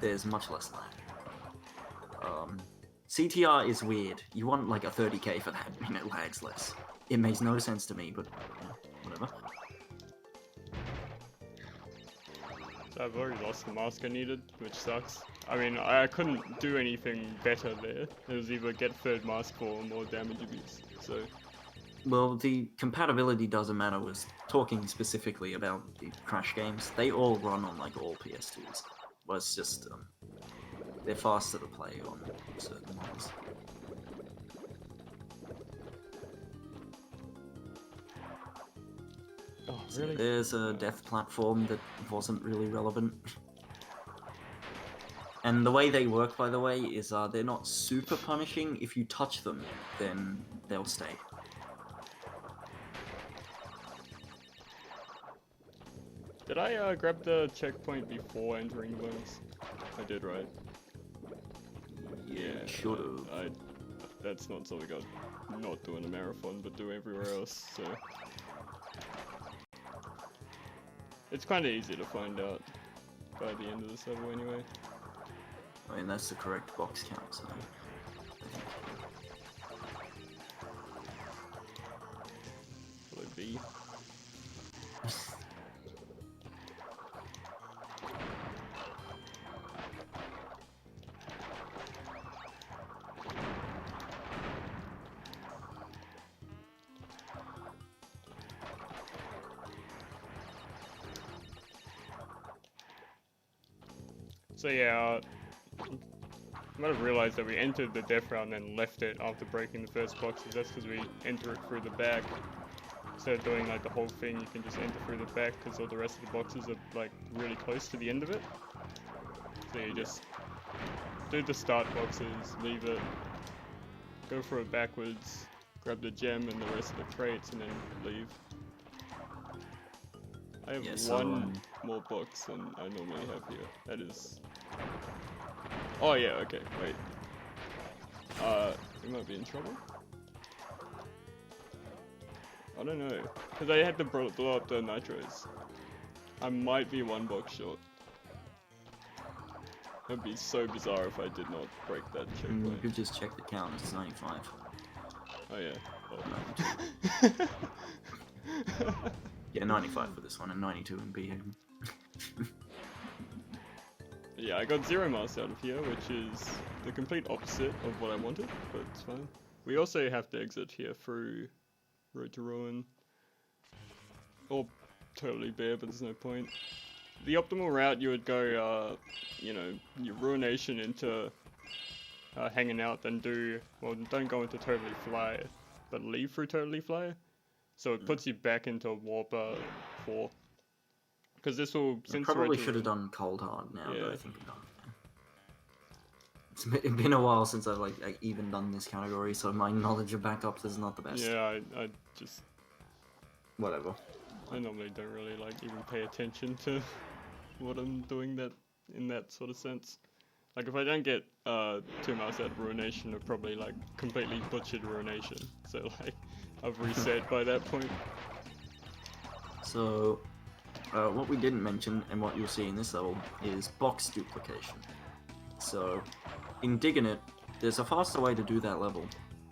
there's much less lag. CTR is weird. You want like a 30k for that, and it lags less. It makes no sense to me, but yeah, whatever. So I've already lost the mask I needed, which sucks. I mean, I couldn't do anything better there. It was either get third mask for more damage abuse, so... Well, the compatibility doesn't matter. I was talking specifically about the Crash games. They all run on like all PS2s. Well, it's just, they're faster to play on certain ones. Oh, really? So there's a death platform that wasn't really relevant. And the way they work, by the way, is they're not super punishing. If you touch them, then they'll stay. Did I grab the checkpoint before entering the bonus? I did, right? Yeah, should've. That's not something I'm not doing a marathon, but do everywhere else, so... It's kinda easy to find out by the end of this level anyway. I mean, that's the correct box count, so... Will it be? So yeah, I might have realized that we entered the death round and left it after breaking the first boxes. That's because we enter it through the back. Instead of doing like the whole thing, you can just enter through the back because all the rest of the boxes are like really close to the end of it. So you just do the start boxes, leave it, go through it backwards, grab the gem and the rest of the crates, and then leave. I have one more box than I normally have here. That is... Oh yeah, okay, wait. We might be in trouble? I don't know, because I had to blow up the nitros. I might be one box short. It'd be so bizarre if I did not break that checkpoint. You could just check the count, it's 95. Oh yeah. Oh. Yeah, 95 for this one and 92 in B-Haven. Yeah, I got 0 masks out of here, which is the complete opposite of what I wanted, but it's fine. We also have to exit here through Road to Ruin. Or totally bare, but there's no point. The optimal route, you would go, you know, your Ruination into hanging out, then do, well, don't go into Totally Fly, but leave through Totally Fly. So it puts you back into Warp 4. Because this will, since probably should have done Cold Hard now, yeah. that I think about it. It's been a while since I've like even done this category, so my knowledge of backups is not the best. Yeah, I just... Whatever. I normally don't really like even pay attention to what I'm doing in that sort of sense. Like if I don't get 2 marks out of Ruination, I've probably like completely butchered Ruination. So like I've reset by that point. So what we didn't mention and what you'll see in this level is box duplication. So in Digging It, there's a faster way to do that level.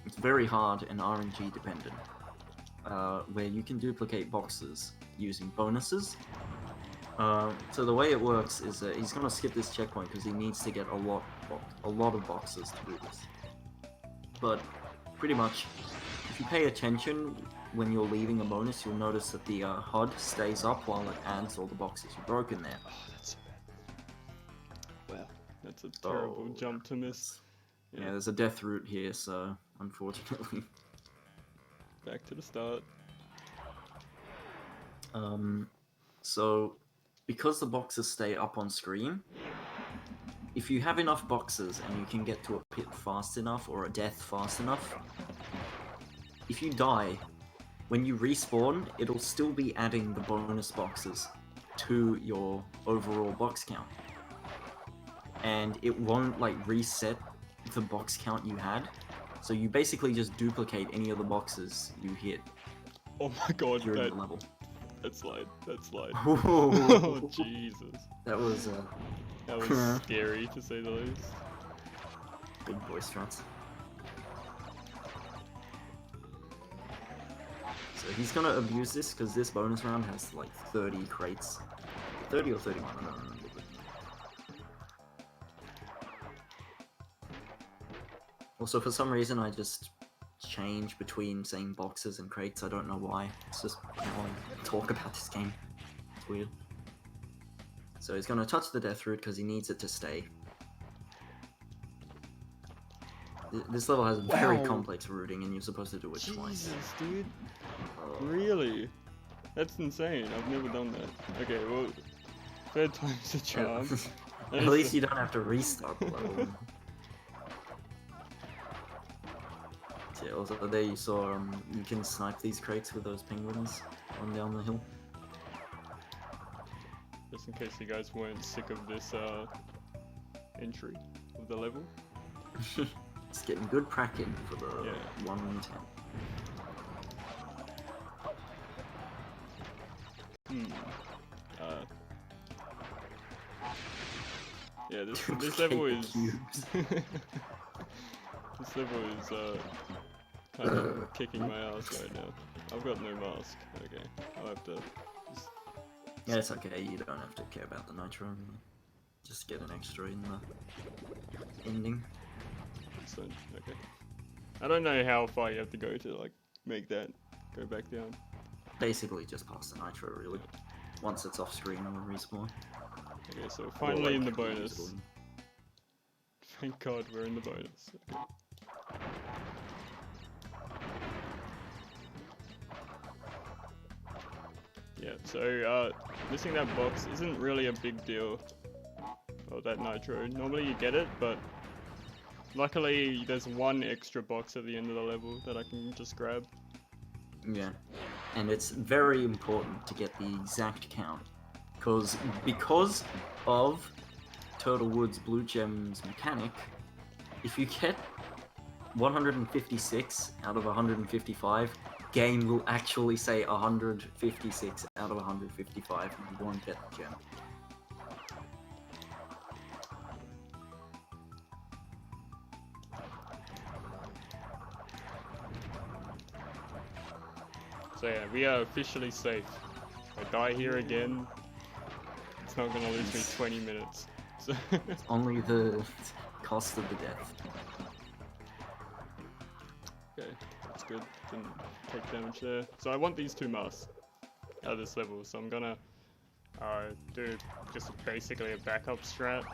It's very hard and RNG dependent. Where you can duplicate boxes using bonuses. So the way it works is that he's gonna skip this checkpoint because he needs to get a lot of boxes to do this. But pretty much, if you pay attention when you're leaving a bonus, you'll notice that the HUD stays up while it adds all the boxes you've broken there. Oh, that's so bad. Wow, that's a terrible jump to miss. Yeah, there's a death route here, so unfortunately. Back to the start. So, because the boxes stay up on screen, if you have enough boxes and you can get to a pit fast enough or a death fast enough, if you die, when you respawn, it'll still be adding the bonus boxes to your overall box count. And it won't like reset the box count you had. So you basically just duplicate any of the boxes you hit. Oh my god, during the level. That slide. Oh, Oh Jesus. That was scary to say the least. Big boy strats. So he's gonna abuse this because this bonus round has like 30 crates. 30 or 31, I don't remember. Also, for some reason, I just change between saying boxes and crates. I don't know why. It's just how I talk about this game. It's weird. So he's gonna touch the death route because he needs it to stay. This level has very complex routing, and you're supposed to do it twice. Jesus, dude. Really? That's insane. I've never done that. Okay, well, third time's a charm. At least you don't have to restart the level. Yeah, also there you saw you can snipe these crates with those penguins on down the hill. Just in case you guys weren't sick of this entry of the level. It's getting good cracking for the 1 in 10. Yeah, this level is this level is kind of kicking my ass right now. I've got no mask. Okay, I'll have to. Yeah, it's okay. You don't have to care about the nitro. Just get an extra in the ending. So, okay. I don't know how far you have to go to like make that go back down. Basically, just past the nitro, really. Once it's off screen, it'll respawn. Okay, so finally in the bonus. Thank God we're in the bonus. Okay. Yeah, so missing that box isn't really a big deal. Oh, that nitro. Normally you get it, but luckily there's one extra box at the end of the level that I can just grab. Yeah, and it's very important to get the exact count, because of Turtlewood's Blue Gems mechanic, if you get 156 out of 155, game will actually say 156 out of 155, and you won't get the gem. So yeah, we are officially safe. If I die here again, it's not gonna lose me 20 minutes. So It's only the cost of the death. okay, that's good. Didn't take damage there. So I want these 2 masks out of this level, so I'm gonna do just basically a backup strat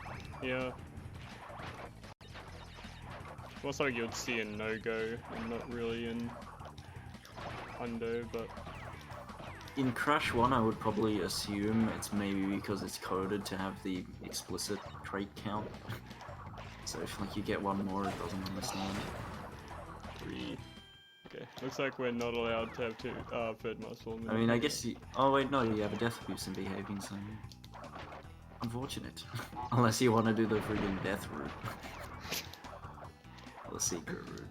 here. Also, you'd see in no-go and not really in hundo, but In Crash 1, I would probably assume it's maybe because it's coded to have the explicit trait count. So if like you get one more, it doesn't understand. 3. Okay, looks like we're not allowed to have 2 third mask form. I mean, I guess you... Oh wait, no, you have a death boost in behaving, so... Unfortunate. Unless you want to do the friggin' death route. Or the secret route.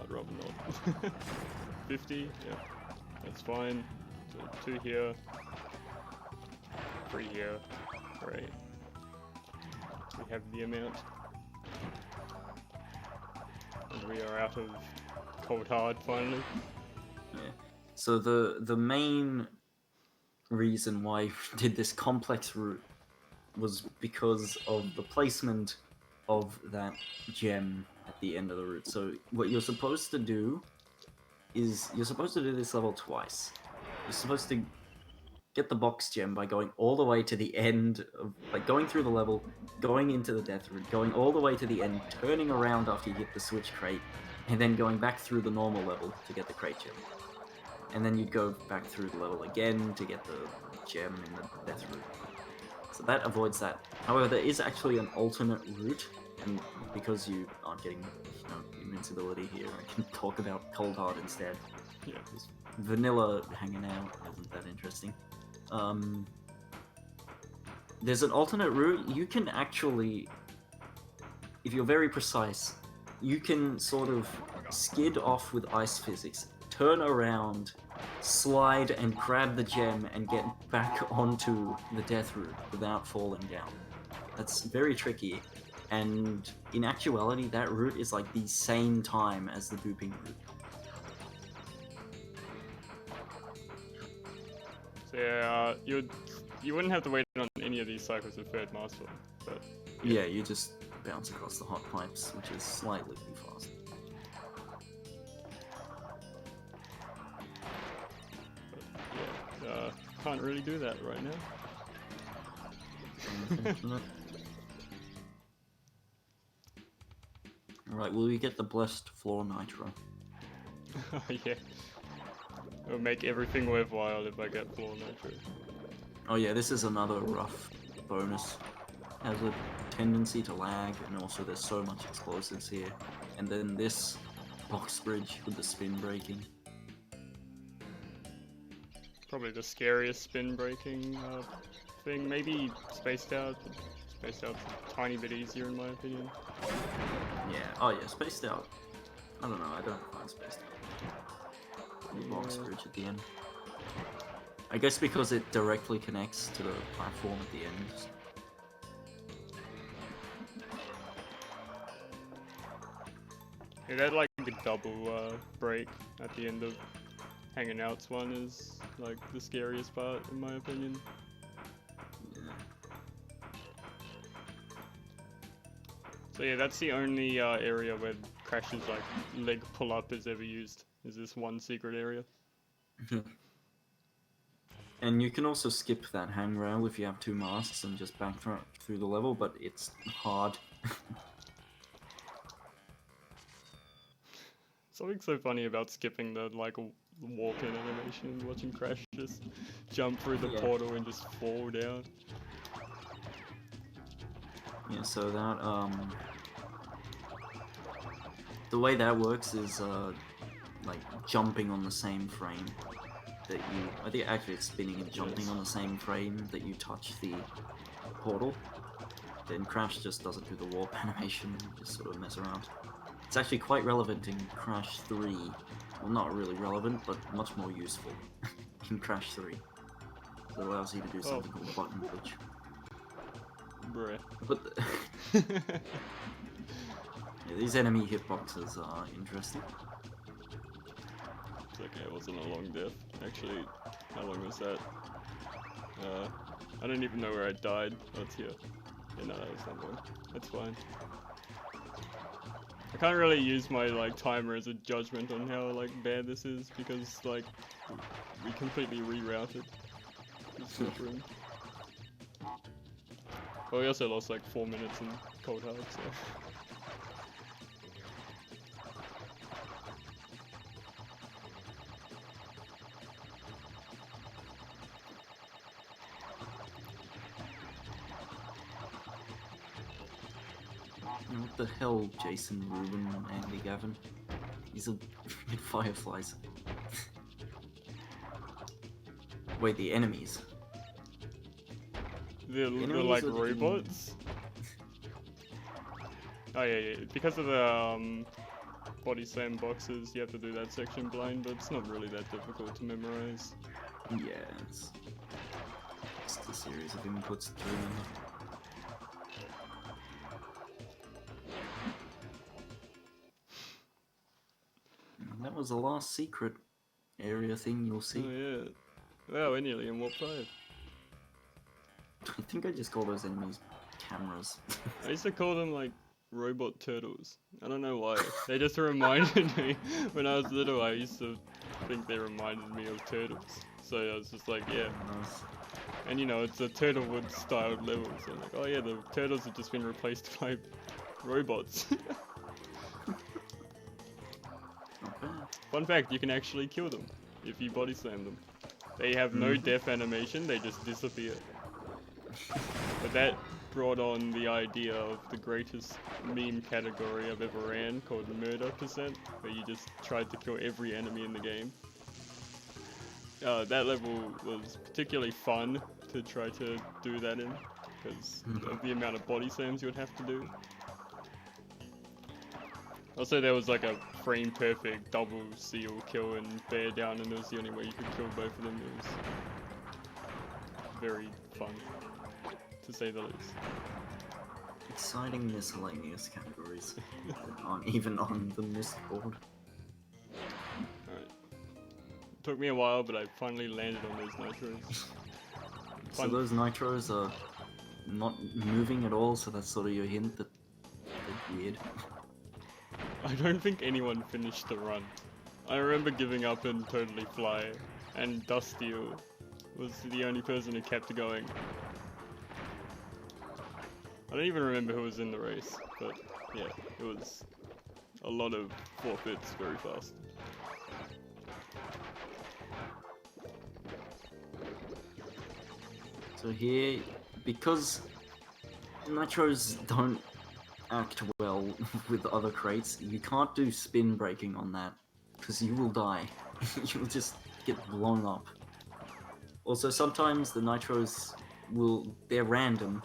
I'd rather not. 50, yeah, that's fine. So 2 here, 3 here, great. We have the amount. And we are out of cold hard finally. Yeah. So the main reason why we did this complex route was because of the placement of that gem at the end of the route. So what you're supposed to do is you're supposed to do this level twice. You're supposed to get the box gem by going all the way to the end of, like, going through the level, going into the death route, going all the way to the end, turning around after you get the switch crate, and then going back through the normal level to get the crate gem. And then you'd go back through the level again to get the gem in the death route. So that avoids that. However, there is actually an alternate route, and because you aren't getting, you know, invincibility here, I can talk about Cold Hard instead. Yeah. Because vanilla hanging out isn't that interesting. There's an alternate route. You can actually, if you're very precise, you can sort of skid off with ice physics, turn around, slide and grab the gem and get back onto the death route without falling down. That's very tricky, and in actuality that route is like the same time as the booping route. So yeah, you wouldn't have to wait on any of these cycles of third master, but Yeah, you just bounce across the hot pipes, which is slightly too fast. yeah, can't really do that right now. Alright, will we get the blessed floor nitro? Yeah. It'll make everything worthwhile if I get floor nitro. Oh yeah, this is another rough bonus. Has a tendency to lag, and also there's so much explosives here. And then this box bridge with the spin breaking. Probably the scariest spin breaking thing. Maybe Spaced Out. Spaced Out's a tiny bit easier in my opinion. Yeah, oh yeah, Spaced Out. I don't know, I don't find Spaced Out. The box bridge at the end. I guess because it directly connects to the platform at the end. Yeah, that like the double break at the end of Hanging Out's one is like the scariest part in my opinion. Yeah. So yeah, that's the only area where Crash's like leg pull up is ever used. Is this one secret area? And you can also skip that handrail if you have 2 masks and just back through the level, but it's hard. Something so funny about skipping the like walk-in animation and watching Crash just jump through the Yeah. portal and just fall down. Yeah, so that, the way that works is, like, jumping on the same frame that you... I think actually it's spinning and jumping on the same frame that you touch the portal. Then Crash just doesn't do the warp animation, just sort of mess around. It's actually quite relevant in Crash 3. Well, not really relevant, but much more useful in Crash 3. It allows you to do something called button push. Bruh. But yeah, these enemy hitboxes are interesting. It's okay, it wasn't a long death. Actually, how long was that? I don't even know where I died. Oh, it's here. Yeah, no, that was not long. That's fine. I can't really use my like timer as a judgment on how like bad this is because like we completely rerouted this room. Well, we also lost like 4 minutes in cold hard, so. What the hell, Jason, Ruben, and Andy Gavin? These are fireflies. Wait, the enemies? The enemies like or the robots? Oh yeah, because of the body slam boxes, you have to do that section blind, but it's not really that difficult to memorize. Yeah, it's just a series of inputs to remember. And that was the last secret area thing you'll see. Oh yeah. Wow, we're nearly in Warp 5. I think I just call those enemies cameras. I used to call them like robot turtles. I don't know why. They just reminded me when I was little. I used to think they reminded me of turtles. So I was just like, yeah. Nice. And you know, it's a Turtlewood styled level. So I'm like, oh yeah, the turtles have just been replaced by robots. Not bad. Fun fact, you can actually kill them if you body slam them. They have no death animation, they just disappear. But that brought on the idea of the greatest meme category I've ever ran called Murder %, where you just tried to kill every enemy in the game. That level was particularly fun to try to do that in, because of the amount of body slams you would have to do. Also, there was like a frame perfect double seal kill and bear down, and it was the only way you could kill both of them. It was very fun, to say the least. Exciting miscellaneous categories that aren't even on the misc board. Alright. Took me a while, but I finally landed on those nitros. So those nitros are not moving at all, so that's sort of your hint that they're weird. I don't think anyone finished the run. I remember giving up and Totally Fly, and Dusteel was the only person who kept going. I don't even remember who was in the race, but yeah, it was a lot of forfeits very fast. So here, because nitros don't act well with other crates, you can't do spin breaking on that, because you will die. You'll just get blown up. Also, sometimes the nitros they're random,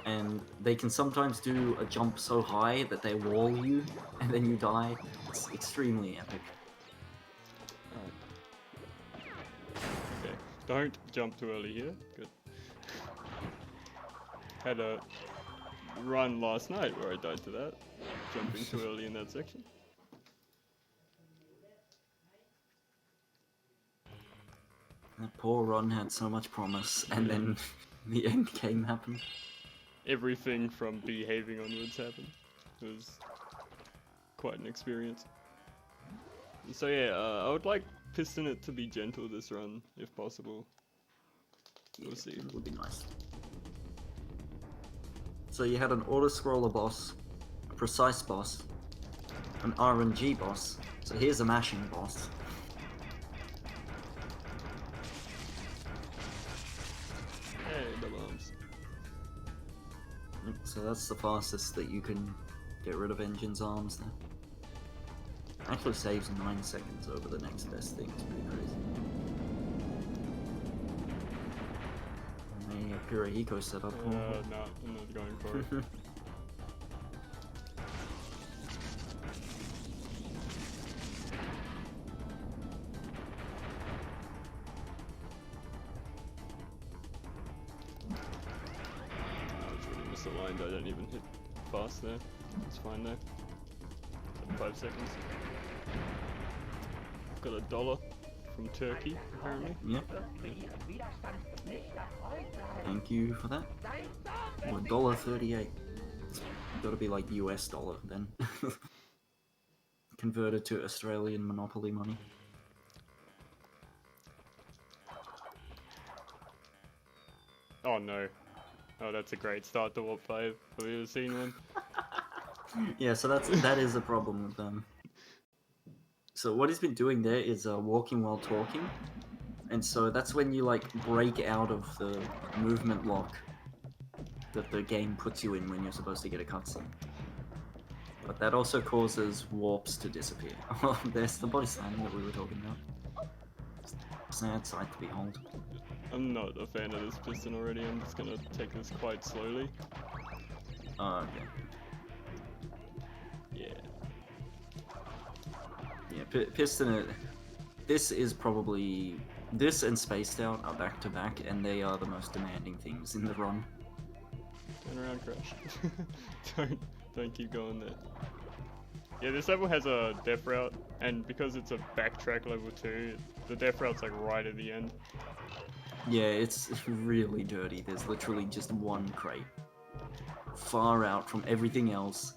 and they can sometimes do a jump so high that they wall you, and then you die. It's extremely epic. Okay, don't jump too early here. Good. Had a run last night where I died to that, jumping too early in that section. That poor run had so much promise, and then the end game happened. Everything from behaving onwards happened. It was quite an experience. So yeah, I would like Piston it to be gentle this run, if possible. Yeah, We'll see. it would be nice. So you had an auto-scroller boss, a precise boss, an RNG boss. So here's a mashing boss. Hey, double arms. So that's the fastest that you can get rid of Engine's arms there. Actually saves 9 seconds over the next best thing, it's pretty crazy. And a Pirahiko setup. No, I'm not going for it. Misaligned, I don't even hit fast there. It's fine though. 5 seconds. Got $1 from Turkey, apparently. Yep. Thank you for that. Oh, $1.38. It's gotta be like US dollar then. Converted to Australian Monopoly money. Oh no. Oh, that's a great start to Warp 5. Have you ever seen one? Yeah, so that is a problem with them. So what he's been doing there is walking while talking, and so that's when you like break out of the movement lock that the game puts you in when you're supposed to get a cutscene. But that also causes warps to disappear. Oh, there's the body slamming that we were talking about. Sad sight to behold. I'm not a fan of this piston already. I'm just gonna take this quite slowly. Oh, okay. Yeah. Yeah, Piston, this is probably, this and Spaced Out are back to back, and they are the most demanding things in the run. Turn around, crash. don't keep going there. Yeah, this level has a death route, and because it's a backtrack level 2, the death route's like right at the end. Yeah, it's really dirty. There's literally just one crate. Far out from everything else.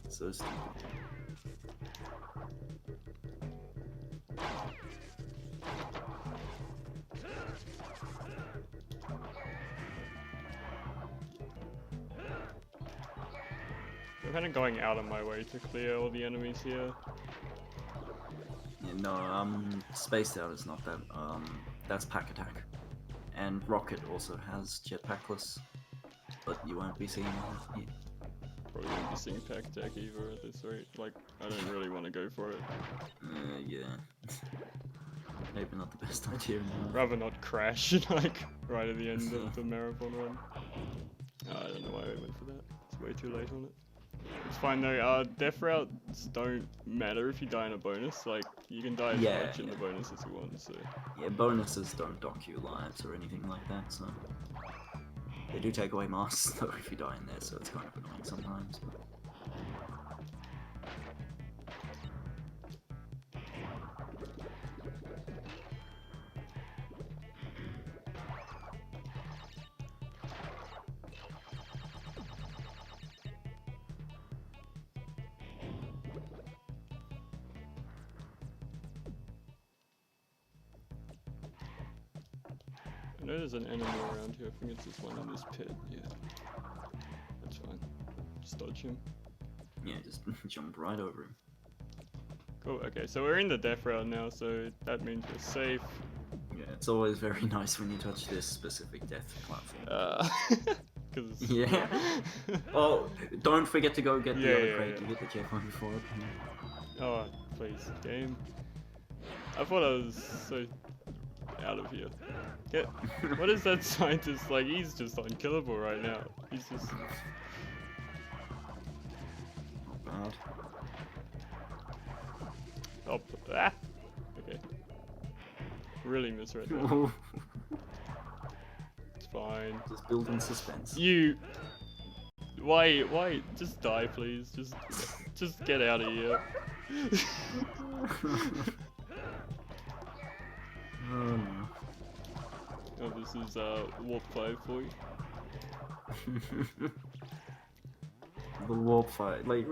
So stupid. I'm kind of going out of my way to clear all the enemies here. Yeah, no, Spaced Out is not that. That's Pack Attack. And Rocket also has Jetpackless, but you won't be seeing that. Probably won't be seeing Pack Attack either at this rate. Like, I don't really want to go for it. Yeah. Maybe not the best idea. No. Rather not crash, like, right at the end of the marathon run. I don't know why I went for that. It's way too late on it. It's fine though, death routes don't matter if you die in a bonus, like, you can die as much in the bonus as you want, so... Yeah, bonuses don't dock you lives or anything like that, so... They do take away masks though if you die in there, so it's kind of annoying sometimes. But... I know there's an enemy around here, I think it's this one in this pit, yeah. That's fine. Just dodge him. Yeah, just jump right over him. Cool, okay, so we're in the death route now, so that means we're safe. Yeah, it's always very nice when you touch this specific death platform. Cause Yeah. Oh, don't forget to go get the other crate to get the checkpoint before it. Oh, please, game. I thought I was so out of here. Yeah. What is that scientist like? He's just unkillable right now. He's just. Not bad. Oh, ah. Okay. Really misread that. It's fine. Just building suspense. You. Why? Just die, please. Just get out of here. Oh no. Oh, this is Warp 5 for you. The warp fight, like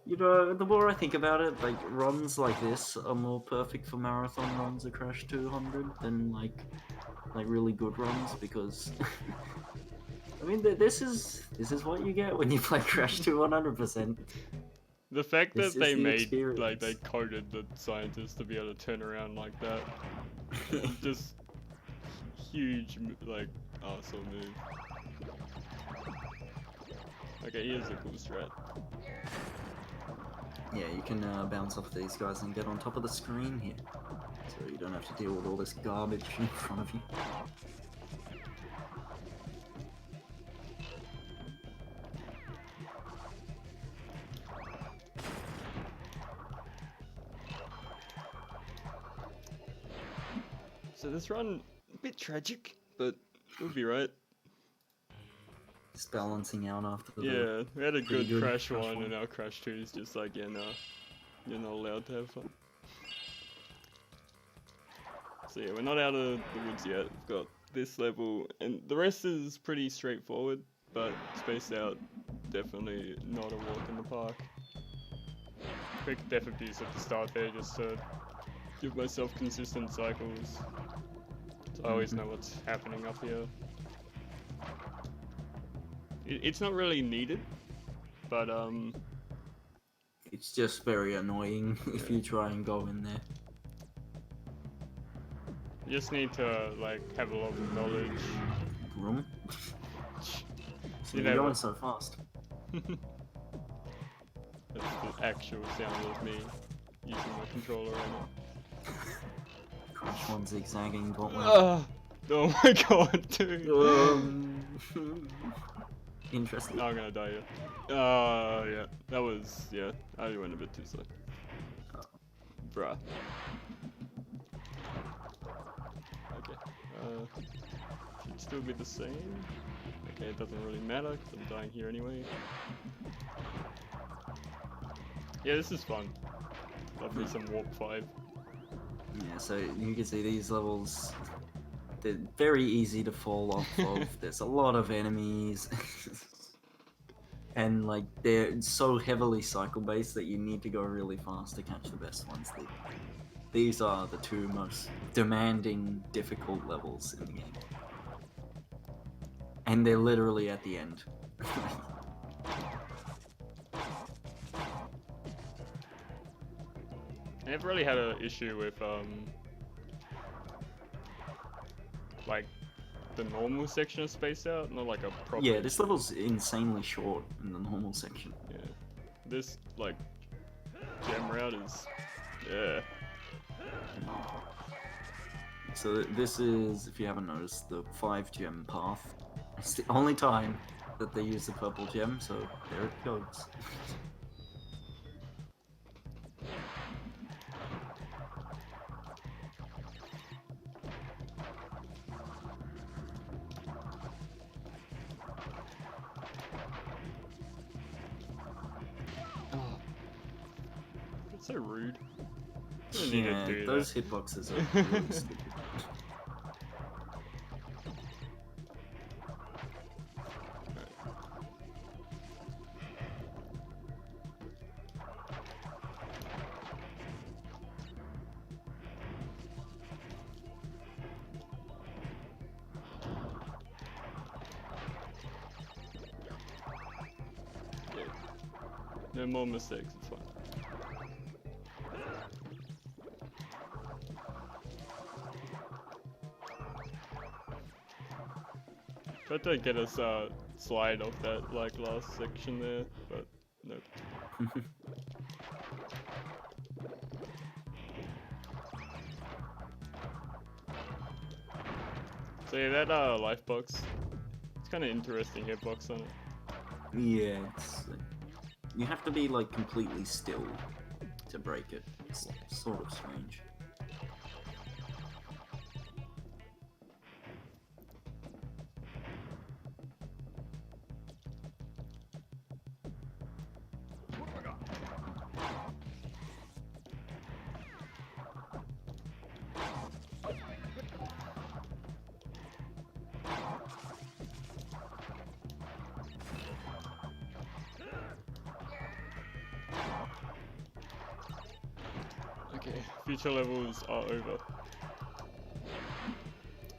You know, the more I think about it, like runs like this are more perfect for marathon runs of Crash 200 than like really good runs because I mean this is what you get when you play Crash to 100%. The fact This that is they the made experience. like they coded the scientists to be able to turn around like that, just huge like arsehole move. Okay, here's a cool strat. Yeah, you can bounce off these guys and get on top of the screen here, so you don't have to deal with all this garbage in front of you. So this run, a bit tragic, but we'll be right. Just balancing out after the Yeah, we had a pretty good Crash Crash 1 1. and our Crash 2 is just like, yeah, no, you're not allowed to have fun. So yeah, we're not out of the woods yet. We've got this level, and the rest is pretty straightforward, but spaced out, definitely not a walk in the park. Quick death abuse at the start there just to give myself consistent cycles, so I always know what's happening up here. It's not really needed, but It's just very annoying if you try and go in there. you just need to like have a lot of knowledge. Room? So You you're know going what? so fast. That's the actual sound of me using my controller right now. Crash 1 zigzagging gauntlet. Oh my god, dude. Interesting. I'm gonna die here. Yeah, that was, yeah, I went a bit too slow. Bruh. Okay, should still be the same. Okay, it doesn't really matter because I'm dying here anyway. Yeah, this is fun. Love me some Warp 5. Yeah, so you can see these levels, they're very easy to fall off of. There's a lot of enemies. And like they're so heavily cycle based that you need to go really fast to catch the best ones. These are the two most demanding, difficult levels in the game. And they're literally at the end. I never really had an issue with like the normal section of Space Out, not like a proper. Yeah, this level's insanely short in the normal section. Yeah, this like gem route is, yeah. So this is, if you haven't noticed, the 5 gem path. It's the only time that they use the purple gem, so there it goes. It's so rude. You don't need Yeah, to do those that. hitboxes are really stupid. Yeah. No more mistakes, it's fine. Tried to get us slide off that like last section there, but nope. So yeah, that life box, it's kind of interesting hitbox on it. Yeah, you have to be like completely still to break it. It's sort of strange. Okay, future levels are over.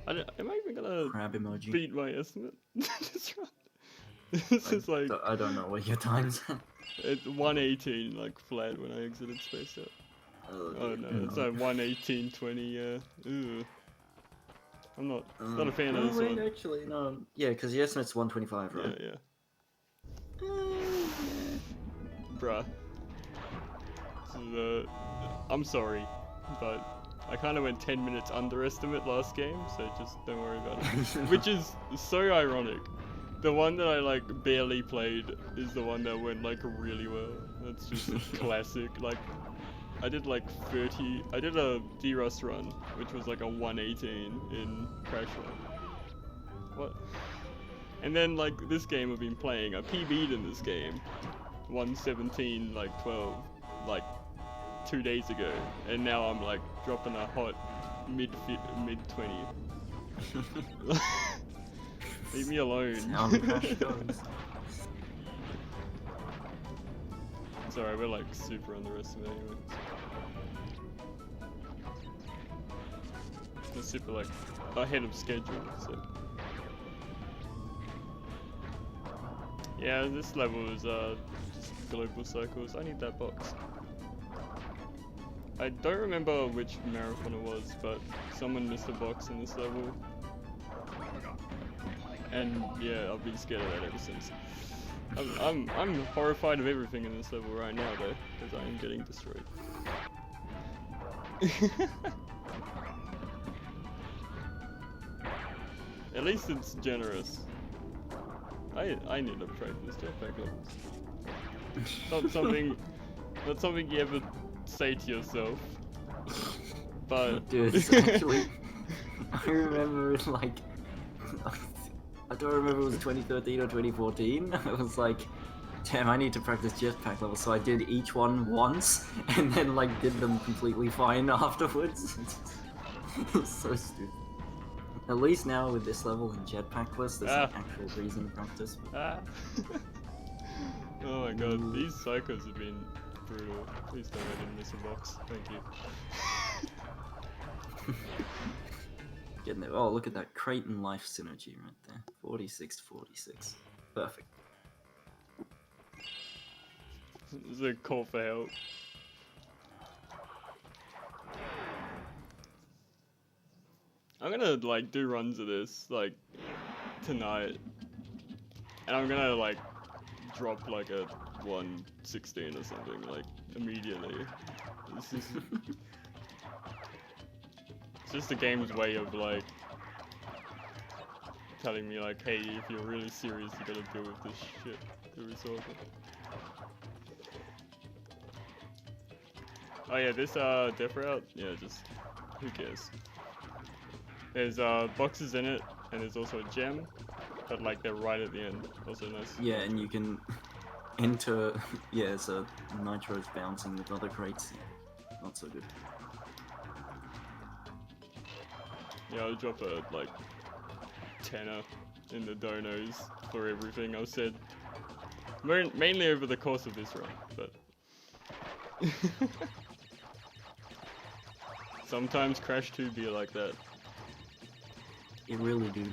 Am I even gonna Crab emoji. beat my estimate? This run? This is like... I don't know what your time's at. It's 118, like, flat when I exited Space Out. Oh no, it's like 118.20, yeah. Ooh. I'm not a fan of this wait, one. actually, no. Yeah, because the estimate's 125, right? Yeah. Bruh. This is, I'm sorry, but I kind of went 10 minutes underestimate last game, so just don't worry about it. Which is so ironic. The one that I like barely played is the one that went like really well. That's just classic. Like, I did like 30. I did a D-Rust run, which was like a 118 in Crash Run. What? And then like this game I've been playing, I PB'd in this game, 117 like 12, like 2 days ago, and now I'm like dropping a hot mid 20. Leave me alone. Sorry, we're like super underestimating it. We're super like ahead of schedule, so. Yeah, this level is just global cycles. I need that box. I don't remember which marathon it was, but someone missed a box in this level. And yeah, I've been scared of that ever since. I'm horrified of everything in this level right now though, because I am getting destroyed. At least it's generous. I need to practice jetpack levels. Not something you ever say to yourself. But dude, it's actually, I remember like, I don't remember if it was 2013 or 2014. I was like, damn, I need to practice jetpack levels. So I did each one once, and then like did them completely fine afterwards. It's so stupid. At least now with this level in jetpack quest, there's an actual reason to practice. Oh my god, these psychos have been brutal. Please don't let him miss a box. Thank you. Getting there. Oh, look at that Creighton life synergy right there. 46 to 46. Perfect. This is a call for help. I'm gonna like do runs of this like tonight, and I'm gonna like drop like a 116 or something like immediately. This is it's just the game's way of like telling me like, hey, if you're really serious, you gotta deal with this shit to resolve it. Oh yeah, this death route, yeah, just who cares? There's boxes in it, and there's also a gem, but like they're right at the end. Also nice. Yeah, and you can enter. Yeah, so Nitro's bouncing with other crates. Not so good. Yeah, I'll drop a like tenner in the donos for everything I've said. Mainly over the course of this run, but sometimes Crash 2 be like that. It really do.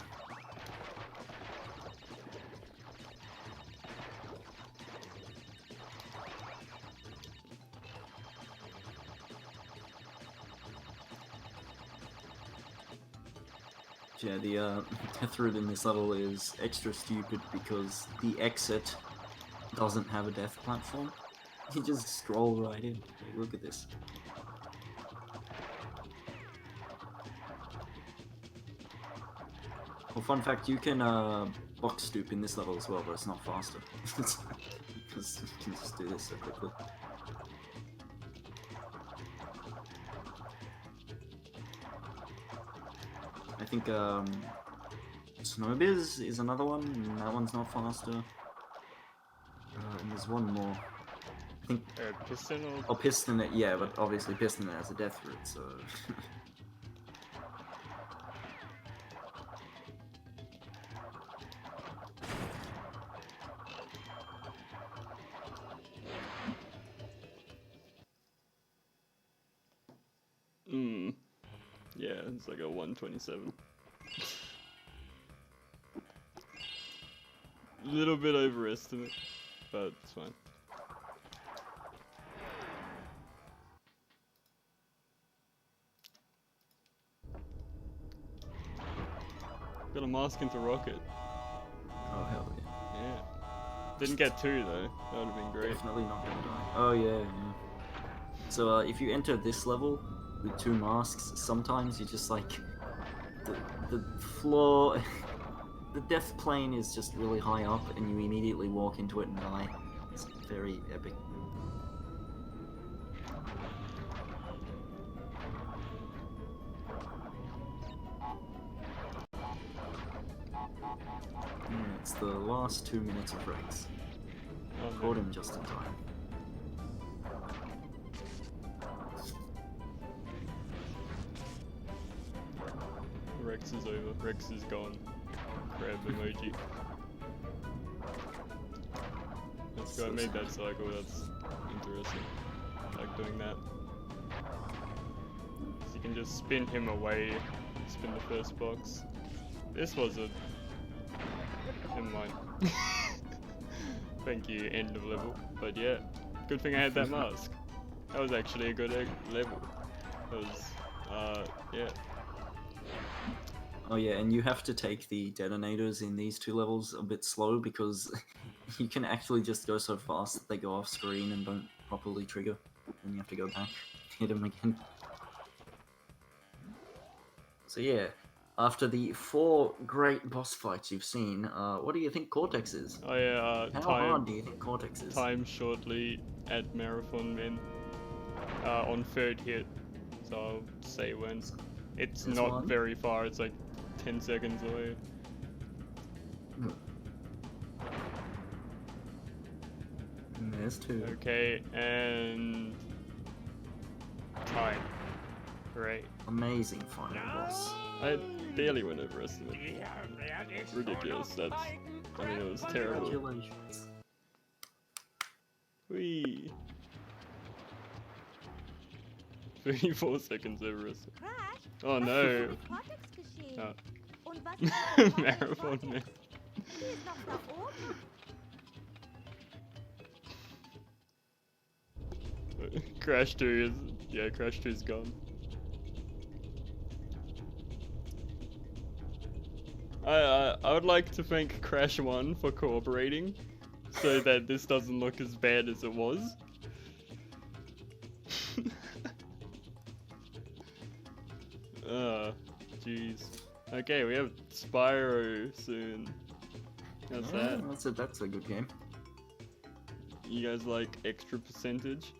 Yeah, the death route in this level is extra stupid because the exit doesn't have a death platform. You just stroll right in. Hey, look at this. Well, fun fact, you can box stoop in this level as well, but it's not faster. Because you can just do this so quickly. I think Snowbiz is another one, and that one's not faster. And there's one more. I think Piston or... Oh, Piston, yeah, but obviously Piston has a death route, so... Yeah, it's like a 127. Little bit overestimate, but it's fine. Got a mask into rocket. Oh hell yeah. Yeah. Didn't get 2 though. That would have been great. Definitely not gonna die. Oh yeah. So if you enter this level with 2 masks, sometimes you just like the floor, the death plane is just really high up, and you immediately walk into it and die. It's very epic. It's the last 2 minutes of Rex. Oh, Caught him just in time. Rex is over. Rex is gone. Crab emoji. Let's go. I made that cycle. That's interesting. I like doing that. So you can just spin him away. Spin the first box. This was a... Never mind. Thank you, end of level. But yeah, good thing I had that mask. That was actually a good level. That was, yeah. Oh yeah, and you have to take the detonators in these 2 levels a bit slow, because you can actually just go so fast that they go off screen and don't properly trigger, and you have to go back, hit them again. So yeah, after the 4 great boss fights you've seen, what do you think Cortex is? Oh yeah, How hard do you think Cortex is? Time shortly at Marathon Men on 3rd hit, so I'll say when. It's There's not one. very far, it's like 10 seconds away. And there's 2. Okay, and... time. Great. Amazing final boss. I barely went over estimate. Ridiculous, that's... I mean, it was terrible. Congratulations. Whee! 34 seconds over estimate. Oh no! Oh. Marathon Man. Crash 2 is... yeah, Crash 2 is gone. I would like to thank Crash 1 for cooperating, so that this doesn't look as bad as it was. Jeez. Okay, we have Spyro soon. How's that? That's a good game. You guys like extra percentage?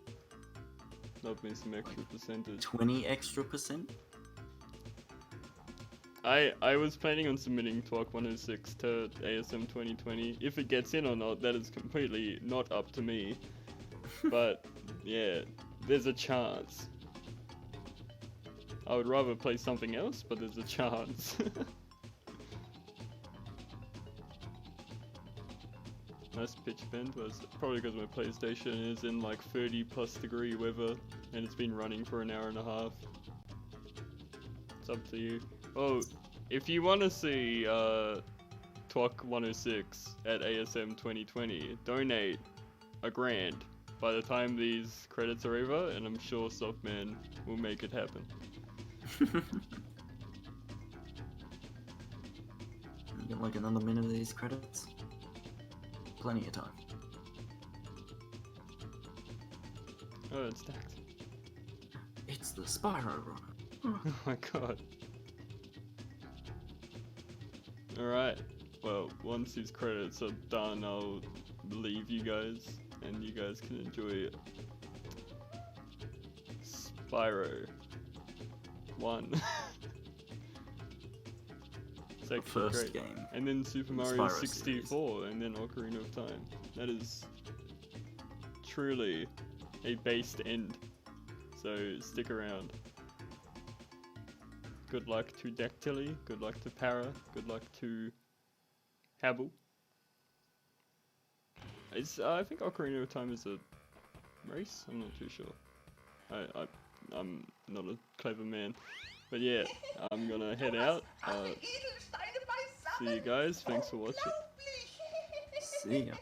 Love me some extra percentage. 20 extra percent? I was planning on submitting Talk 106 to ASM 2020. If it gets in or not, that is completely not up to me. But yeah, there's a chance. I would rather play something else, but there's a chance. Nice pitch bend. Was probably because my PlayStation is in like 30+ degree weather and it's been running for an hour and a half. It's up to you. Oh, if you want to see Talk 106 at ASM 2020, donate $1,000 by the time these credits are over, and I'm sure Softman will make it happen. You get like another minute of these credits. Plenty of time. Oh, it's stacked. It's the Spyro Runner. Oh my god. Alright, well, once these credits are done, I'll leave you guys, and you guys can enjoy Spyro 1. It's actually First great. game. And then Super Mario Spyro 64, and then Ocarina of Time. That is truly a based end. So stick around. Good luck to Dactyli, good luck to Para, good luck to Habble. I think Ocarina of Time is a race? I'm not too sure. I'm not a clever man. But yeah, I'm gonna head out. See you guys. Thanks for watching. See ya.